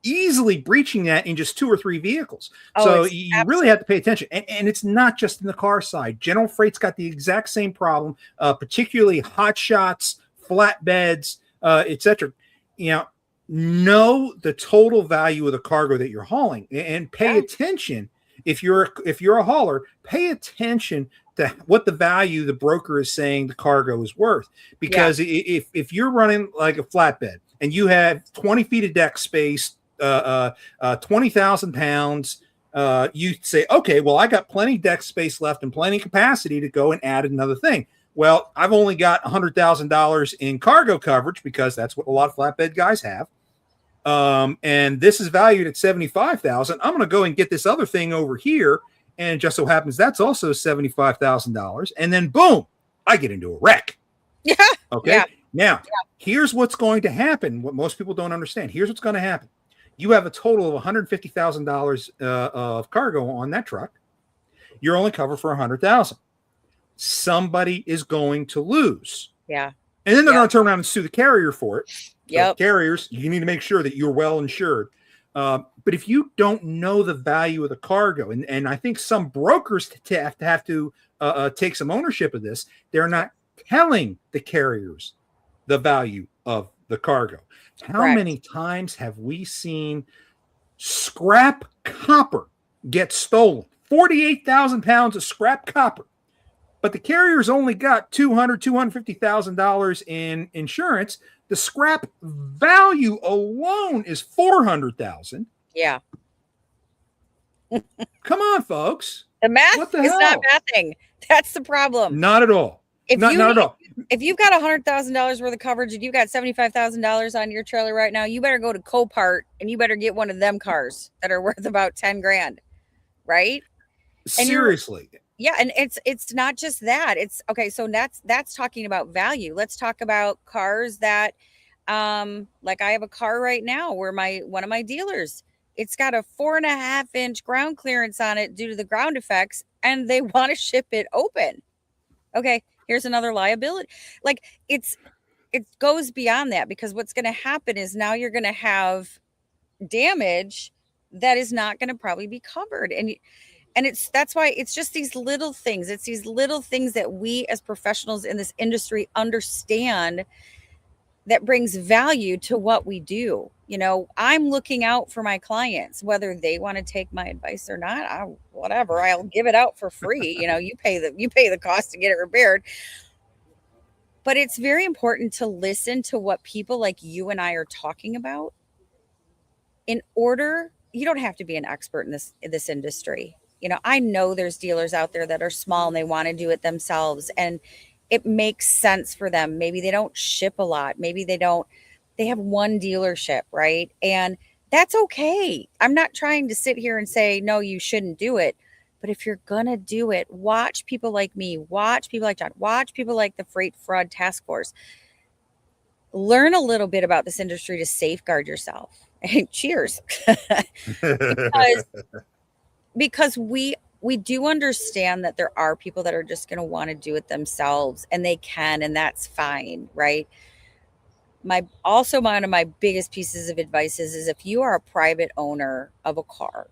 Speaker 1: easily breaching that in just 2 or 3 vehicles. So you really have to pay attention. And it's not just in the car side. General Freight's got the exact same problem, particularly hot shots, flatbeds, etc. You know the total value of the cargo that you're hauling and pay attention. If you're a hauler, pay attention to what the value the broker is saying the cargo is worth. Because if you're running like a flatbed and you have 20 feet of deck space, 20,000 pounds, you say, okay, well, I got plenty deck space left and plenty capacity to go and add another thing. Well, I've only got $100,000 in cargo coverage because that's what a lot of flatbed guys have. And this is valued at $75,000. I'm going to go and get this other thing over here. And it just so happens that's also $75,000. And then boom, I get into a wreck.
Speaker 3: Yeah.
Speaker 1: Okay. Yeah. Now, here's what's going to happen. What most people don't understand. Here's what's going to happen. You have a total of $150,000 of cargo on that truck. You're only covered for $100,000. Somebody is going to lose.
Speaker 3: Yeah.
Speaker 1: And then they're going to turn around and sue the carrier for it.
Speaker 3: Yep.
Speaker 1: Carriers, you need to make sure that you're well insured. But if you don't know the value of the cargo, and I think some brokers have to take some ownership of this, they're not telling the carriers the value of the cargo. How many times have we seen scrap copper get stolen? 48,000 pounds of scrap copper. But the carrier's only got $250,000 in insurance. The scrap value alone is $400,000.
Speaker 3: Yeah.
Speaker 1: Come on, folks.
Speaker 3: The math is not mathing. That's the problem.
Speaker 1: Not at all. Not at all.
Speaker 3: If you've got $100,000 worth of coverage and you've got $75,000 on your trailer right now, you better go to Copart and you better get one of them cars that are worth about 10 grand. Right?
Speaker 1: Seriously.
Speaker 3: Yeah. And it's not just that. It's okay. So that's talking about value. Let's talk about cars that, like I have a car right now where one of my dealers, it's got a 4.5-inch ground clearance on it due to the ground effects, and they want to ship it open. Okay. Here's another liability. Like it goes beyond that, because what's going to happen is now you're going to have damage that is not going to probably be covered. And that's why it's just these little things. It's these little things that we as professionals in this industry understand that brings value to what we do. You know, I'm looking out for my clients, whether they want to take my advice or not. Whatever, I'll give it out for free. You know, you pay the cost to get it repaired. But it's very important to listen to what people like you and I are talking about. In order, you don't have to be an expert in this industry. You know, I know there's dealers out there that are small and they want to do it themselves, and it makes sense for them. Maybe they don't ship a lot. Maybe they have one dealership, right? And that's okay. I'm not trying to sit here and say, no, you shouldn't do it. But if you're going to do it, watch people like me, watch people like John, watch people like the Freight Fraud Task Force. Learn a little bit about this industry to safeguard yourself. Cheers. because we do understand that there are people that are just going to want to do it themselves, and they can, and that's fine, right? One of my biggest pieces of advice is if you are a private owner of a car,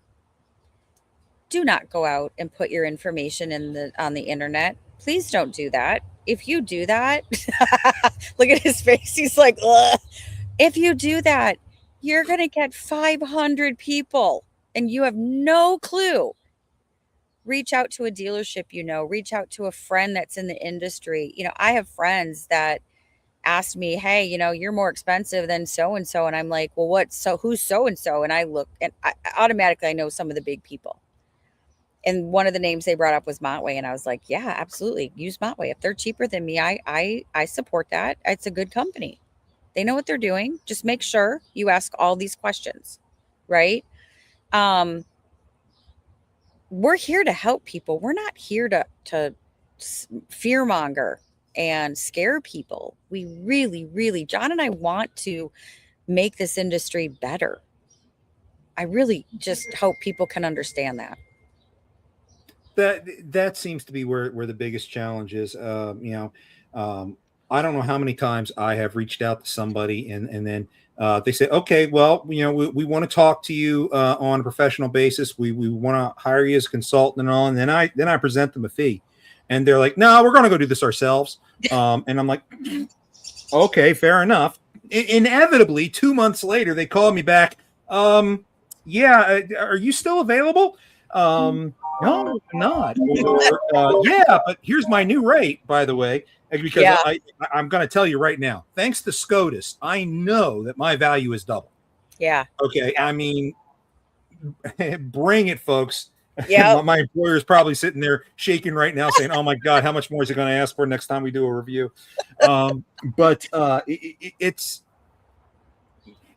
Speaker 3: do not go out and put your information on the internet. Please don't do that. If you do that, look at his face. He's like, ugh. If you do that, you're going to get 500 people and you have no clue. Reach out to a dealership, reach out to a friend that's in the industry. I have friends that asked me, hey, you're more expensive than so-and-so. And I'm like, well, who's so-and-so? And I look and I know some of the big people. And one of the names they brought up was Montway. And I was like, yeah, absolutely. Use Montway. If they're cheaper than me, I support that. It's a good company. They know what they're doing. Just make sure you ask all these questions, right? We're here to help people. We're not here to fearmonger and scare people. We really, really, John and I want to make this industry better. I really just hope people can understand that.
Speaker 1: That seems to be where the biggest challenge is. I don't know how many times I have reached out to somebody and then they say, okay, well, we want to talk to you on a professional basis. We want to hire you as a consultant and all. And then I present them a fee, and they're like, no, we're going to go do this ourselves. And I'm like, okay, fair enough. Inevitably, 2 months later, they call me back. Yeah, are you still available? No, I'm not. Yeah, but here's my new rate, by the way, because I'm going to tell you right now, thanks to SCOTUS, I know that my value is double.
Speaker 3: Yeah.
Speaker 1: Okay. Yeah. I mean, bring it, folks.
Speaker 3: Yeah.
Speaker 1: My employer is probably sitting there shaking right now saying, oh my God, how much more is he going to ask for next time we do a review? But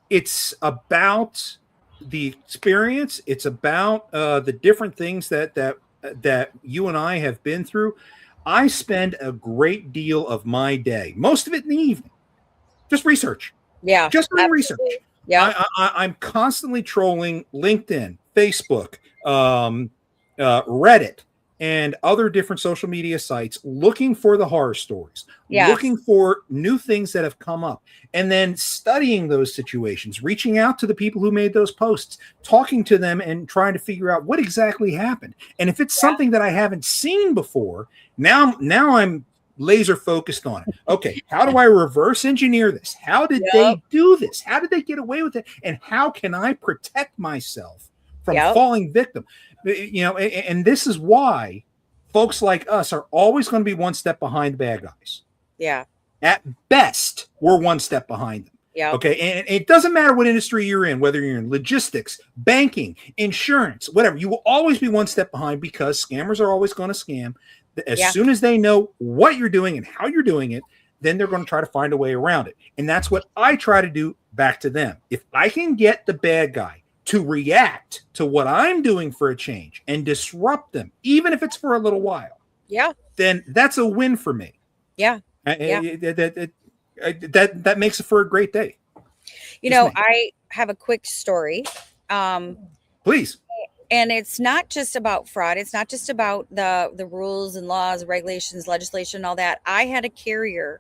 Speaker 1: it's about the experience. It's about the different things that you and I have been through. I spend a great deal of my day, most of it in the evening, just research.
Speaker 3: Yeah,
Speaker 1: just doing research.
Speaker 3: Yeah,
Speaker 1: I'm constantly trolling LinkedIn, Facebook, Reddit, and other different social media sites, looking for the horror stories, looking for new things that have come up, and then studying those situations, reaching out to the people who made those posts, talking to them and trying to figure out what exactly happened. And if it's something that I haven't seen before, now I'm laser focused on it. Okay, how do I reverse engineer this? How did they do this? How did they get away with it? And how can I protect myself from falling victim? And this is why folks like us are always going to be one step behind the bad guys.
Speaker 3: Yeah.
Speaker 1: At best, we're one step behind them.
Speaker 3: Yeah.
Speaker 1: Okay. And it doesn't matter what industry you're in, whether you're in logistics, banking, insurance, whatever, you will always be one step behind, because scammers are always going to scam. As soon as they know what you're doing and how you're doing it, then they're going to try to find a way around it. And that's what I try to do back to them. If I can get the bad guy to react to what I'm doing for a change and disrupt them, even if it's for a little while, then that's a win for me.
Speaker 3: Yeah.
Speaker 1: That makes it for a great day.
Speaker 3: I have a quick story.
Speaker 1: Please.
Speaker 3: And it's not just about fraud. It's not just about the rules and laws, regulations, legislation, all that. I had a carrier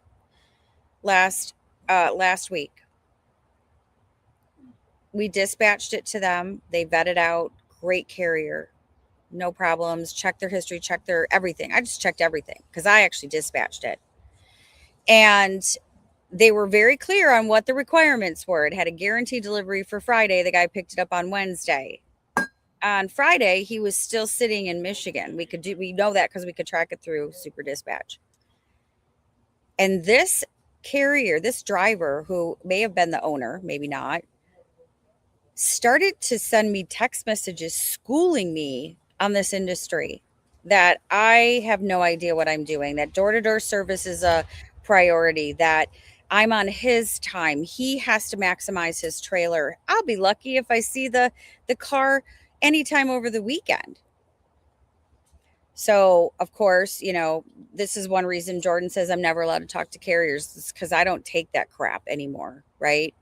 Speaker 3: last week. We dispatched it to them. They vetted out. Great carrier. No problems. Checked their history, checked their everything. I just checked everything because I actually dispatched it. And they were very clear on what the requirements were. It had a guaranteed delivery for Friday. The guy picked it up on Wednesday. On Friday, he was still sitting in Michigan. We know that because we could track it through Super Dispatch. And this carrier, this driver, who may have been the owner, maybe not, started to send me text messages schooling me on this industry, that I have no idea what I'm doing, that door-to-door service is a priority, that I'm on his time. He has to maximize his trailer. I'll be lucky if I see the car anytime over the weekend. So, of course, this is one reason Jordan says I'm never allowed to talk to carriers. It's because I don't take that crap anymore, right?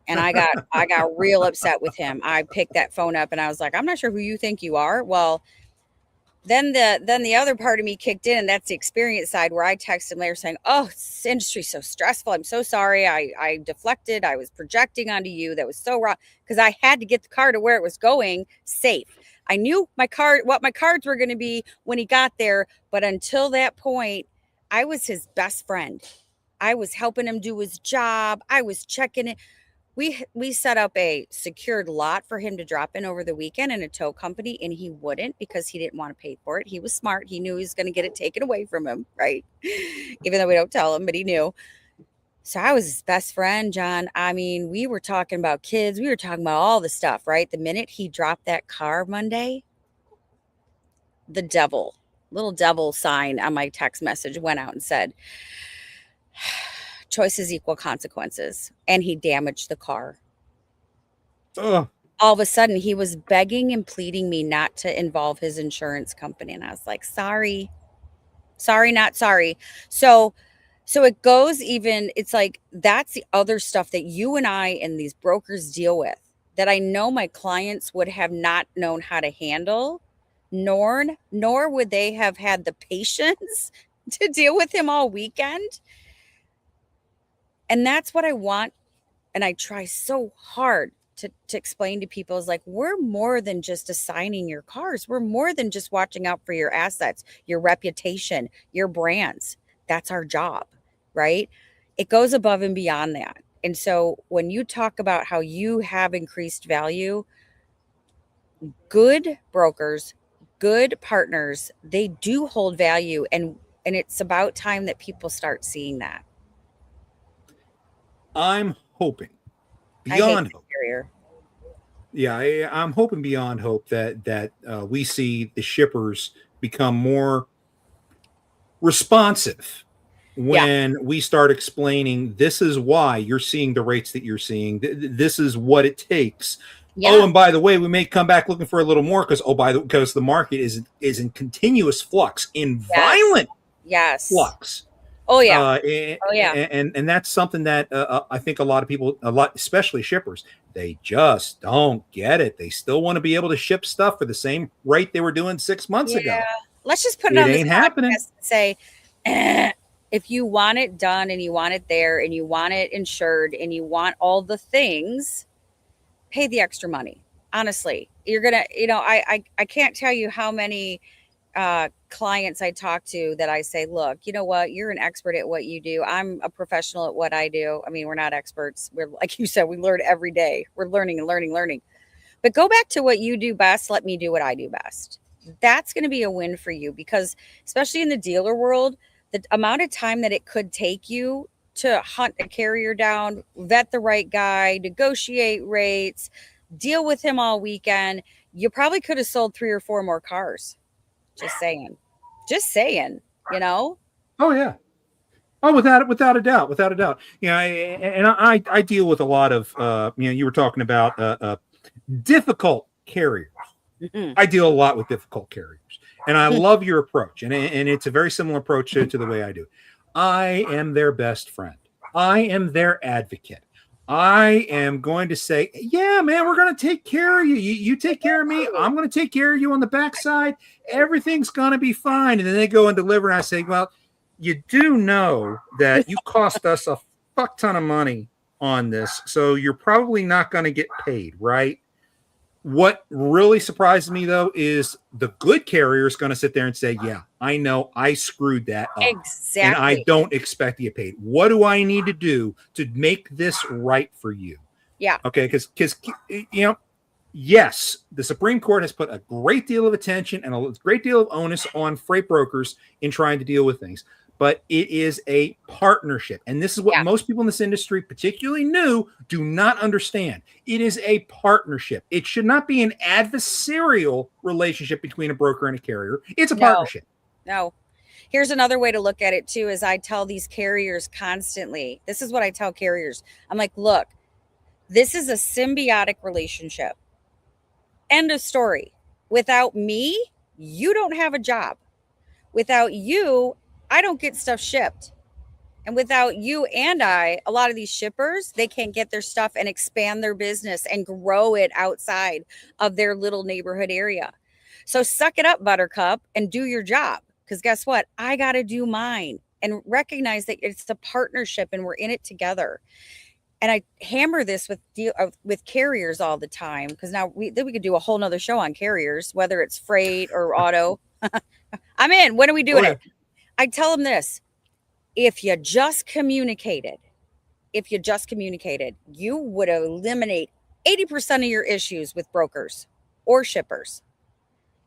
Speaker 3: And I got real upset with him. I picked that phone up and I was like, I'm not sure who you think you are. Well, then the other part of me kicked in, and that's the experience side, where I texted him later saying, oh, this industry's so stressful. I'm so sorry. I deflected. I was projecting onto you. That was so wrong, because I had to get the car to where it was going safe. I knew what my cards were going to be when he got there. But until that point, I was his best friend. I was helping him do his job. I was checking it. We set up a secured lot for him to drop in over the weekend in a tow company, and he wouldn't, because he didn't want to pay for it. He was smart. He knew he was going to get it taken away from him, right? Even though we don't tell him, but he knew. So I was his best friend, John. I mean, we were talking about kids. We were talking about all the stuff, right? The minute he dropped that car Monday, the little devil sign on my text message went out and said, choices equal consequences. And he damaged the car. All of a sudden, he was begging and pleading me not to involve his insurance company. And I was like, sorry, not sorry. So it goes even, it's like, that's the other stuff that you and I and these brokers deal with, that I know my clients would have not known how to handle, nor would they have had the patience to deal with him all weekend. And that's what I want. And I try so hard to explain to people, is like, we're more than just assigning your cars. We're more than just watching out for your assets, your reputation, your brands. That's our job, right? It goes above and beyond that. And so when you talk about how you have increased value, good brokers, good partners, they do hold value. And it's about time that people start seeing that.
Speaker 1: I'm hoping beyond hope.
Speaker 3: Carrier.
Speaker 1: Yeah, I'm hoping beyond hope that we see the shippers become more responsive when we start explaining, this is why you're seeing the rates that you're seeing. This is what it takes. Yeah. Oh, and by the way, we may come back looking for a little more because the market is in continuous flux, violent flux.
Speaker 3: Oh yeah.
Speaker 1: And that's something that I think a lot of people, especially shippers, they just don't get it. They still want to be able to ship stuff for the same rate they were doing 6 months ago.
Speaker 3: Let's just put it on this happening. And say, if you want it done and you want it there and you want it insured and you want all the things, pay the extra money. Honestly, you're gonna, I can't tell you how many clients I talk to that I say, look, you know what? You're an expert at what you do. I'm a professional at what I do. I mean, we're not experts. We're, like you said, we learn every day. We're learning and learning. But go back to what you do best. Let me do what I do best. That's going to be a win for you, because especially in the dealer world, the amount of time that it could take you to hunt a carrier down, vet the right guy, negotiate rates, deal with him all weekend, you probably could have sold 3 or 4 more cars. Just saying,
Speaker 1: Oh yeah. Oh, without a doubt. Yeah. I deal with a lot of, you were talking about difficult carriers. Mm-hmm. I deal a lot with difficult carriers, and I love your approach. And it's a very similar approach to the way I do. I am their best friend. I am their advocate. I am going to say, yeah, man, we're going to take care of you. You take care of me. I'm going to take care of you on the backside. Everything's going to be fine. And then they go and deliver. And I say, well, you do know that you cost us a fuck ton of money on this. So you're probably not going to get paid, right? What really surprises me, though, is the good carrier is going to sit there and say, yeah, I know I screwed that up.
Speaker 3: Exactly.
Speaker 1: And I don't expect to get paid. What do I need to do to make this right for you?
Speaker 3: Yeah.
Speaker 1: Okay. Because, yes, the Supreme Court has put a great deal of attention and a great deal of onus on freight brokers in trying to deal with things. But it is a partnership. And this is what most people in this industry, particularly new, do not understand. It is a partnership. It should not be an adversarial relationship between a broker and a carrier. It's a partnership.
Speaker 3: No. Here's another way to look at it, too, is I tell these carriers constantly. This is what I tell carriers. I'm like, look, this is a symbiotic relationship. End of story. Without me, you don't have a job. Without you, I don't get stuff shipped. And without you and a lot of these shippers, they can't get their stuff and expand their business and grow it outside of their little neighborhood area. So suck it up, Buttercup, and do your job. Because guess what? I got to do mine, and recognize that it's a partnership and we're in it together. And I hammer this with carriers all the time, because now we could do a whole nother show on carriers, whether it's freight or auto. I'm in. When are we doing it? I tell them this: if you just communicated, you would eliminate 80% of your issues with brokers or shippers.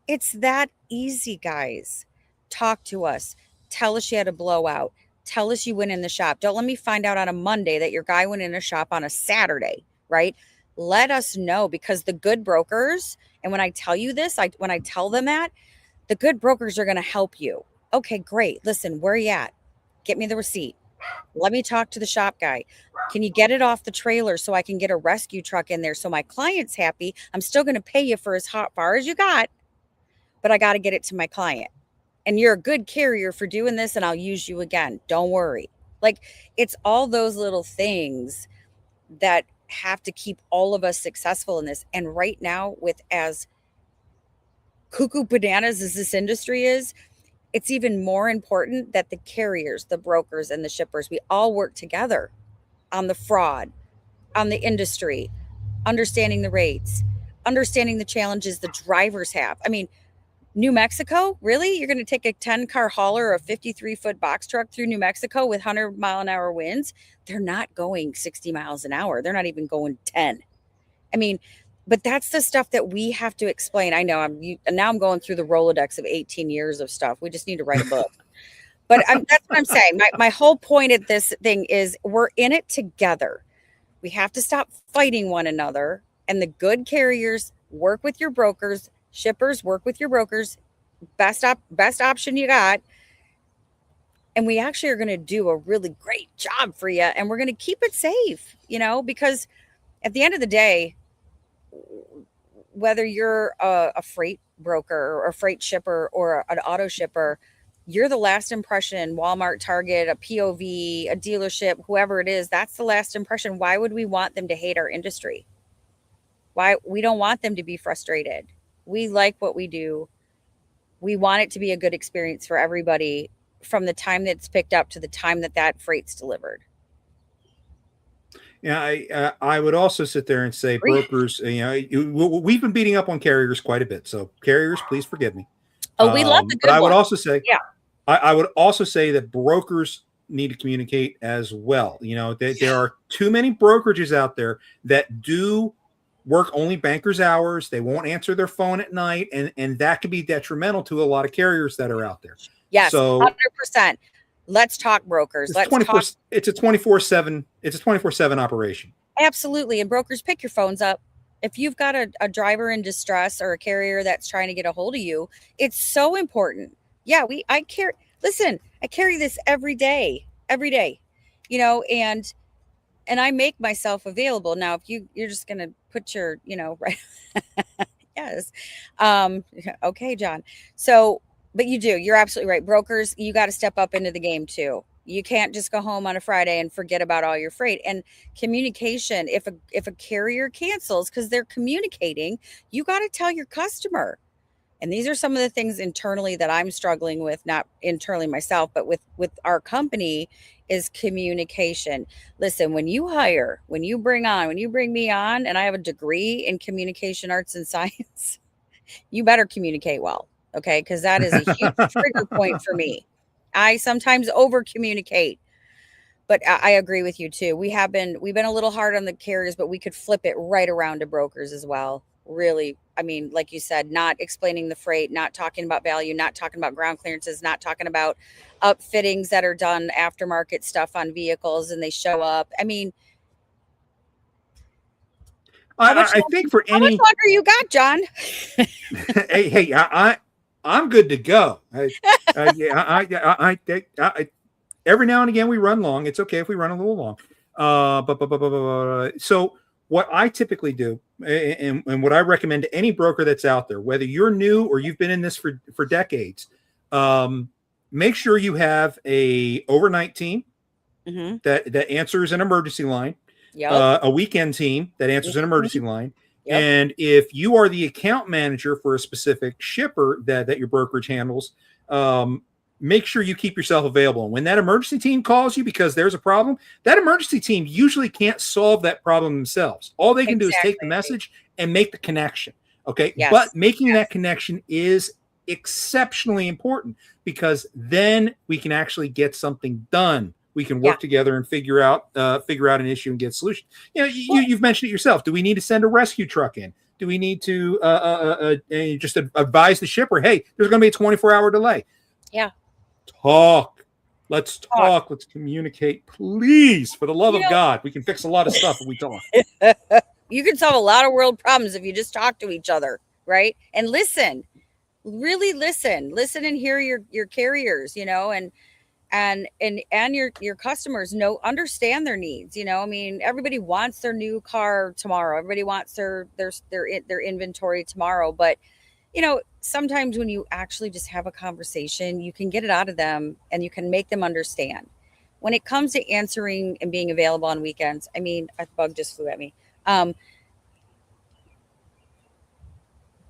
Speaker 3: It's that easy, guys. Talk to us. Tell us you had a blowout. Tell us you went in the shop. Don't let me find out on a Monday that your guy went in a shop on a Saturday, right? Let us know, because the good brokers, and when I tell you this, when I tell them that, the good brokers are going to help you. Okay, great. Listen, where are you at? Get me the receipt. Let me talk to the shop guy. Can you get it off the trailer so I can get a rescue truck in there so my client's happy? I'm still going to pay you for as far as you got, but I got to get it to my client. And you're a good carrier for doing this, and I'll use you again. Don't worry. Like, it's all those little things that have to keep all of us successful in this. And right now, with as cuckoo bananas as this industry is, it's even more important that the carriers, the brokers, and the shippers, we all work together on the fraud, on the industry, understanding the rates, understanding the challenges the drivers have. I mean, New Mexico, really? You're going to take a 10-car hauler or a 53-foot box truck through New Mexico with 100-mile-an-hour winds? They're not going 60 miles an hour. They're not even going 10. I mean, but that's the stuff that we have to explain. I know I'm going through the Rolodex of 18 years of stuff. We just need to write a book. But that's what I'm saying. My whole point at this thing is we're in it together. We have to stop fighting one another. And the good carriers work with your brokers. Shippers work with your brokers. Best option you got. And we actually are going to do a really great job for you. And we're going to keep it safe, because at the end of the day, whether you're a freight broker or a freight shipper or an auto shipper, you're the last impression. Walmart, Target, a POV, a dealership, whoever it is, that's the last impression. Why would we want them to hate our industry? Why? We don't want them to be frustrated. We like what we do. We want it to be a good experience for everybody from the time that it's picked up to the time that freight's delivered.
Speaker 1: Yeah, I would also sit there and say brokers, we've been beating up on carriers quite a bit. So carriers, please forgive me.
Speaker 3: Oh, we love the good
Speaker 1: But I would
Speaker 3: ones.
Speaker 1: also say, I would also say that brokers need to communicate as well. There are too many brokerages out there that do work only bankers hours. They won't answer their phone at night. And that can be detrimental to a lot of carriers that are out there.
Speaker 3: Yes,
Speaker 1: so
Speaker 3: 100%. Let's talk brokers.
Speaker 1: It's a 24/7 operation.
Speaker 3: Absolutely. And brokers, pick your phones up. If you've got a driver in distress or a carrier that's trying to get a hold of you, it's so important. Yeah, I carry this every day, and I make myself available. Now, if you're just going to put your, right. Yes. Okay, John. So, but you're absolutely right. Brokers, you got to step up into the game too. You can't just go home on a Friday and forget about all your freight. And communication, if a carrier cancels because they're communicating, you got to tell your customer, And these are some of the things internally that I'm struggling with, not internally myself, but with our company, is communication. Listen, when you bring me on, and I have a degree in communication arts and science, you better communicate well. Okay. Cause that is a huge trigger point for me. I sometimes over communicate, but I agree with you too. We've been a little hard on the carriers, but we could flip it right around to brokers as well. Really, I mean, like you said, not explaining the freight, not talking about value, not talking about ground clearances, not talking about upfittings that are done aftermarket stuff on vehicles and they show up. I mean,
Speaker 1: I think for
Speaker 3: how much
Speaker 1: any,
Speaker 3: longer you got, John?
Speaker 1: hey, I'm good to go. Every now and again we run long. It's okay if we run a little long. So what I typically do, and what I recommend to any broker that's out there, whether you're new or you've been in this for decades, make sure you have a overnight team that answers an emergency line, a weekend team that answers an emergency line. Yep. And if you are the account manager for a specific shipper that your brokerage handles, make sure you keep yourself available. And when that emergency team calls you because there's a problem, that emergency team usually can't solve that problem themselves. All they can do is take the message and make the connection. Okay. Yes. But making that connection is exceptionally important, because then we can actually get something done. We can work together and figure out an issue and get a solution. You know, you've mentioned it yourself. Do we need to send a rescue truck in? Do we need to just advise the shipper, hey, there's going to be a 24-hour delay?
Speaker 3: Yeah.
Speaker 1: Let's talk. Let's communicate, please. For the love of God, we can fix a lot of stuff if we talk.
Speaker 3: You can solve a lot of world problems if you just talk to each other, right? And listen, really listen and hear your carriers, you know, and your customers understand their needs. You know, I mean, everybody wants their new car tomorrow. Everybody wants their inventory tomorrow. But, you know, sometimes when you actually just have a conversation, you can get it out of them and you can make them understand. When it comes to answering and being available on weekends, I mean, a bug just flew at me.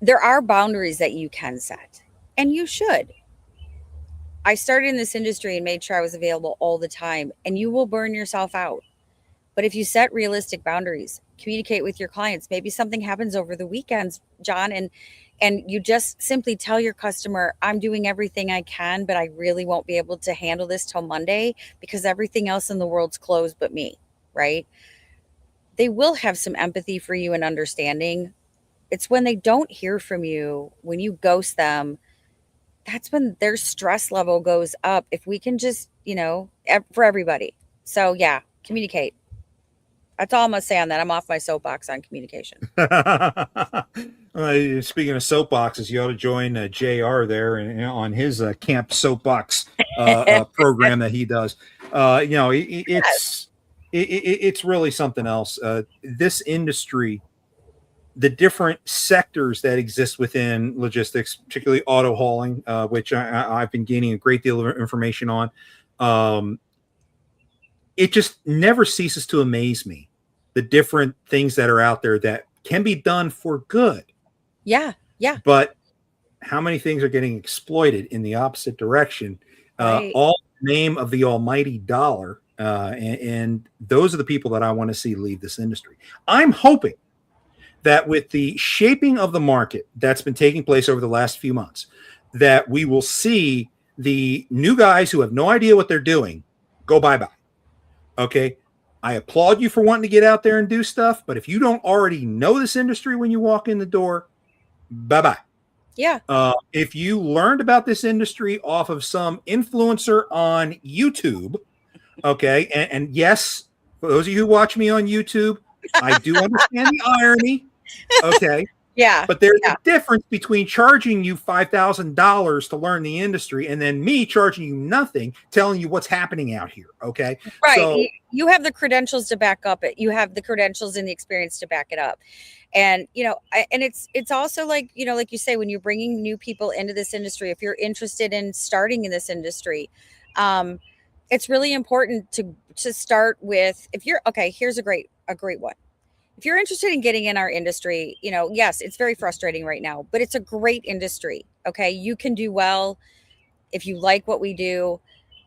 Speaker 3: There are boundaries that you can set, and you should. I started in this industry and made sure I was available all the time, and you will burn yourself out. But if you set realistic boundaries, communicate with your clients, maybe something happens over the weekends, John, and you just simply tell your customer, I'm doing everything I can, but I really won't be able to handle this till Monday because everything else in the world's closed but me, right? They will have some empathy for you and understanding. It's when they don't hear from you, when you ghost them, that's when their stress level goes up. If we can just, you know, for everybody. So yeah, communicate. That's all I'm going to say on that. I'm off my soapbox on communication.
Speaker 1: Speaking of soapboxes, you ought to join JR there and on his camp soapbox program that he does. You know, it's really something else. This industry, the different sectors that exist within logistics, particularly auto hauling, which I've been gaining a great deal of information on. It just never ceases to amaze me, the different things that are out there that can be done for good.
Speaker 3: Yeah. Yeah.
Speaker 1: But how many things are getting exploited in the opposite direction? Right. All in the name of the almighty dollar. And those are the people that I want to see leave this industry. I'm hoping that with the shaping of the market that's been taking place over the last few months, that we will see the new guys who have no idea what they're doing go bye-bye. Okay. I applaud you for wanting to get out there and do stuff, but if you don't already know this industry when you walk in the door, bye-bye.
Speaker 3: Yeah.
Speaker 1: If you learned about this industry off of some influencer on YouTube, okay, and yes, for those of you who watch me on YouTube, I do understand the irony. Okay.
Speaker 3: Yeah.
Speaker 1: But there's a difference between charging you $5,000 to learn the industry and then me charging you nothing, telling you what's happening out here. Okay.
Speaker 3: Right. So, you have the credentials to back up it. You have the credentials and the experience to back it up. And, you know, and it's also like, you know, like you say, when you're bringing new people into this industry, if you're interested in starting in this industry, it's really important to start with, if you're, okay, here's a great one. if you're interested in getting in our industry, yes, it's very frustrating right now, but it's a great industry. Okay. You can do well if you like what we do,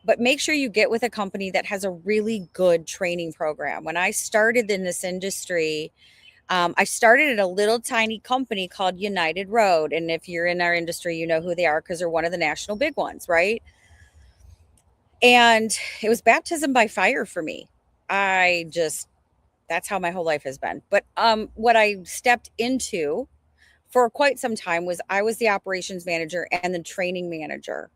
Speaker 3: but make sure you get with a company that has a really good training program. When I started in this industry, I started at a little tiny company called United Road. And if you're in our industry, you know who they are because they're one of the national big ones, right? And it was baptism by fire for me. That's how my whole life has been. But what I stepped into for quite some time was I was the operations manager and the training manager.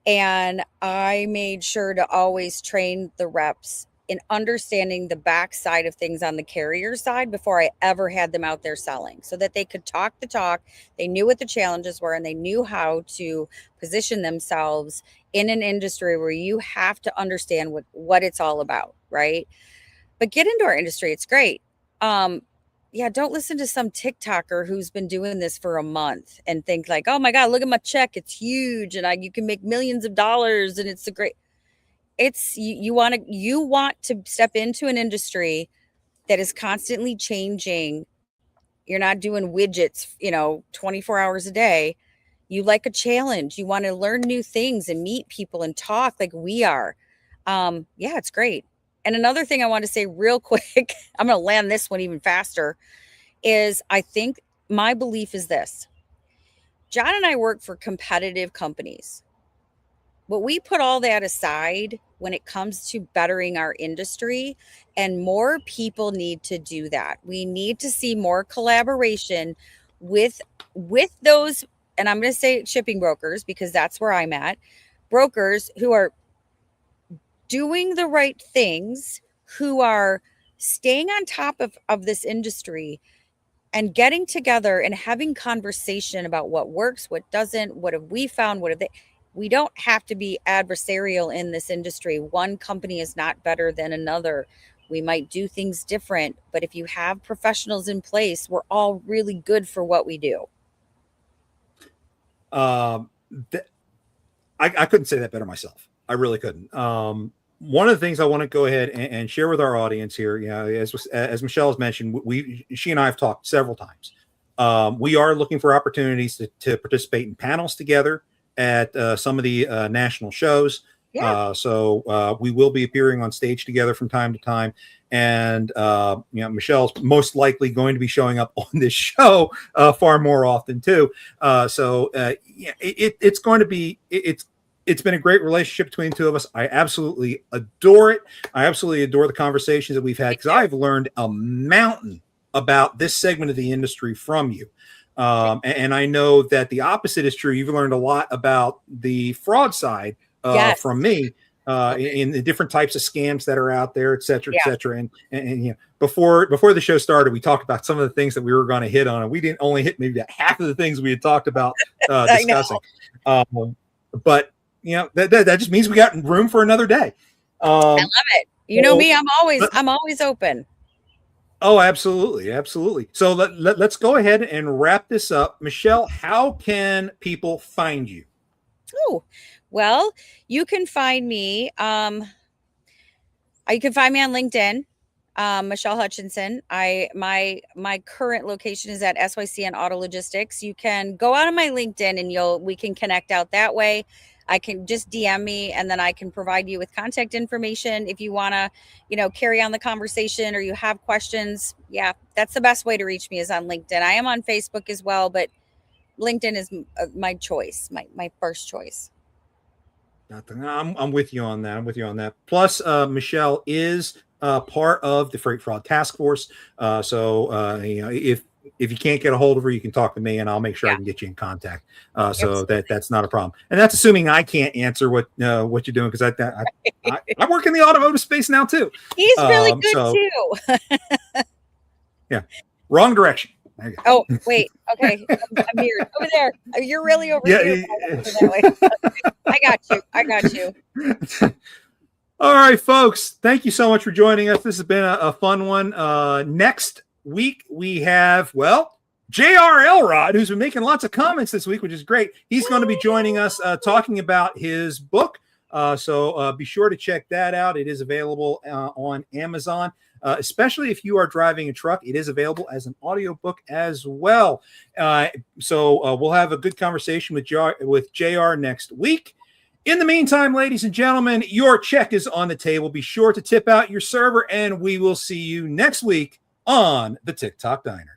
Speaker 3: And I made sure to always train the reps in understanding the backside of things on the carrier side before I ever had them out there selling, so that they could talk the talk. They knew what the challenges were and they knew how to position themselves in an industry where you have to understand what it's all about, right? But get into our industry. It's great. Yeah, don't listen to some TikToker who's been doing this for a month and think like, oh my God, look at my check. It's huge. And you can make millions of dollars. And it's a great, you want to step into an industry that is constantly changing. You're not doing widgets, 24 hours a day. You like a challenge. You want to learn new things and meet people and talk like we are. Yeah, it's great. And another thing I want to say real quick, I'm going to land this one even faster, is I think my belief is this. John and I work for competitive companies, but we put all that aside when it comes to bettering our industry, and more people need to do that. We need to see more collaboration with those, and I'm going to say shipping brokers because that's where I'm at, brokers who are doing the right things, who are staying on top of this industry and getting together and having conversation about what works, what doesn't, what have we found, what have they. We don't have to be adversarial in this industry. One company is not better than another. We might do things different, but if you have professionals in place, we're all really good for what we do.
Speaker 1: I couldn't say that better myself. I really couldn't. One of the things I want to go ahead and share with our audience here, as Michelle has mentioned, she and I have talked several times. We are looking for opportunities to participate in panels together at some of the national shows. Yeah. So we will be appearing on stage together from time to time. And, Michelle's most likely going to be showing up on this show far more often too. It's going to be, it's been a great relationship between the two of us. I absolutely adore it. I absolutely adore the conversations that we've had because I've learned a mountain about this segment of the industry from you. And I know that the opposite is true. You've learned a lot about the fraud side from me in the different types of scams that are out there, et cetera, et cetera. And before the show started, we talked about some of the things that we were going to hit on, and we didn't only hit maybe half of the things we had talked about discussing. But that just means we got room for another day.
Speaker 3: I love it. You know me, I'm always open.
Speaker 1: Oh, absolutely. Absolutely. So let's go ahead and wrap this up. Michelle, how can people find you?
Speaker 3: Oh, well, you can find me. You can find me on LinkedIn, Michelle Hutchinson. My current location is at SYC and Auto Logistics. You can go out on my LinkedIn and we can connect out that way. I can just DM me and then I can provide you with contact information if you want to, carry on the conversation or you have questions. Yeah, that's the best way to reach me is on LinkedIn. I am on Facebook as well, but LinkedIn is my choice, my first choice.
Speaker 1: I'm with you on that. Plus, Michelle is part of the Freight Fraud Task Force. So if you can't get a hold of her, you can talk to me and I'll make sure I can get you in contact. So that's not a problem. And that's assuming I can't answer what you're doing because I work in the automotive space now too.
Speaker 3: He's really good too.
Speaker 1: Yeah. Wrong direction.
Speaker 3: Oh, wait. Okay. I'm here. Over there. You're really over here. I got you.
Speaker 1: All right, folks. Thank you so much for joining us. This has been a fun one. Next week, we have, J.R. Elrod, who's been making lots of comments this week, which is great. He's going to be joining us talking about his book, So be sure to check that out. It is available on Amazon. Especially if you are driving a truck, it is available as an audiobook as well. So we'll have a good conversation with JR next week. In the meantime, ladies and gentlemen, your check is on the table. Be sure to tip out your server, and we will see you next week on the Tic Toc Diner.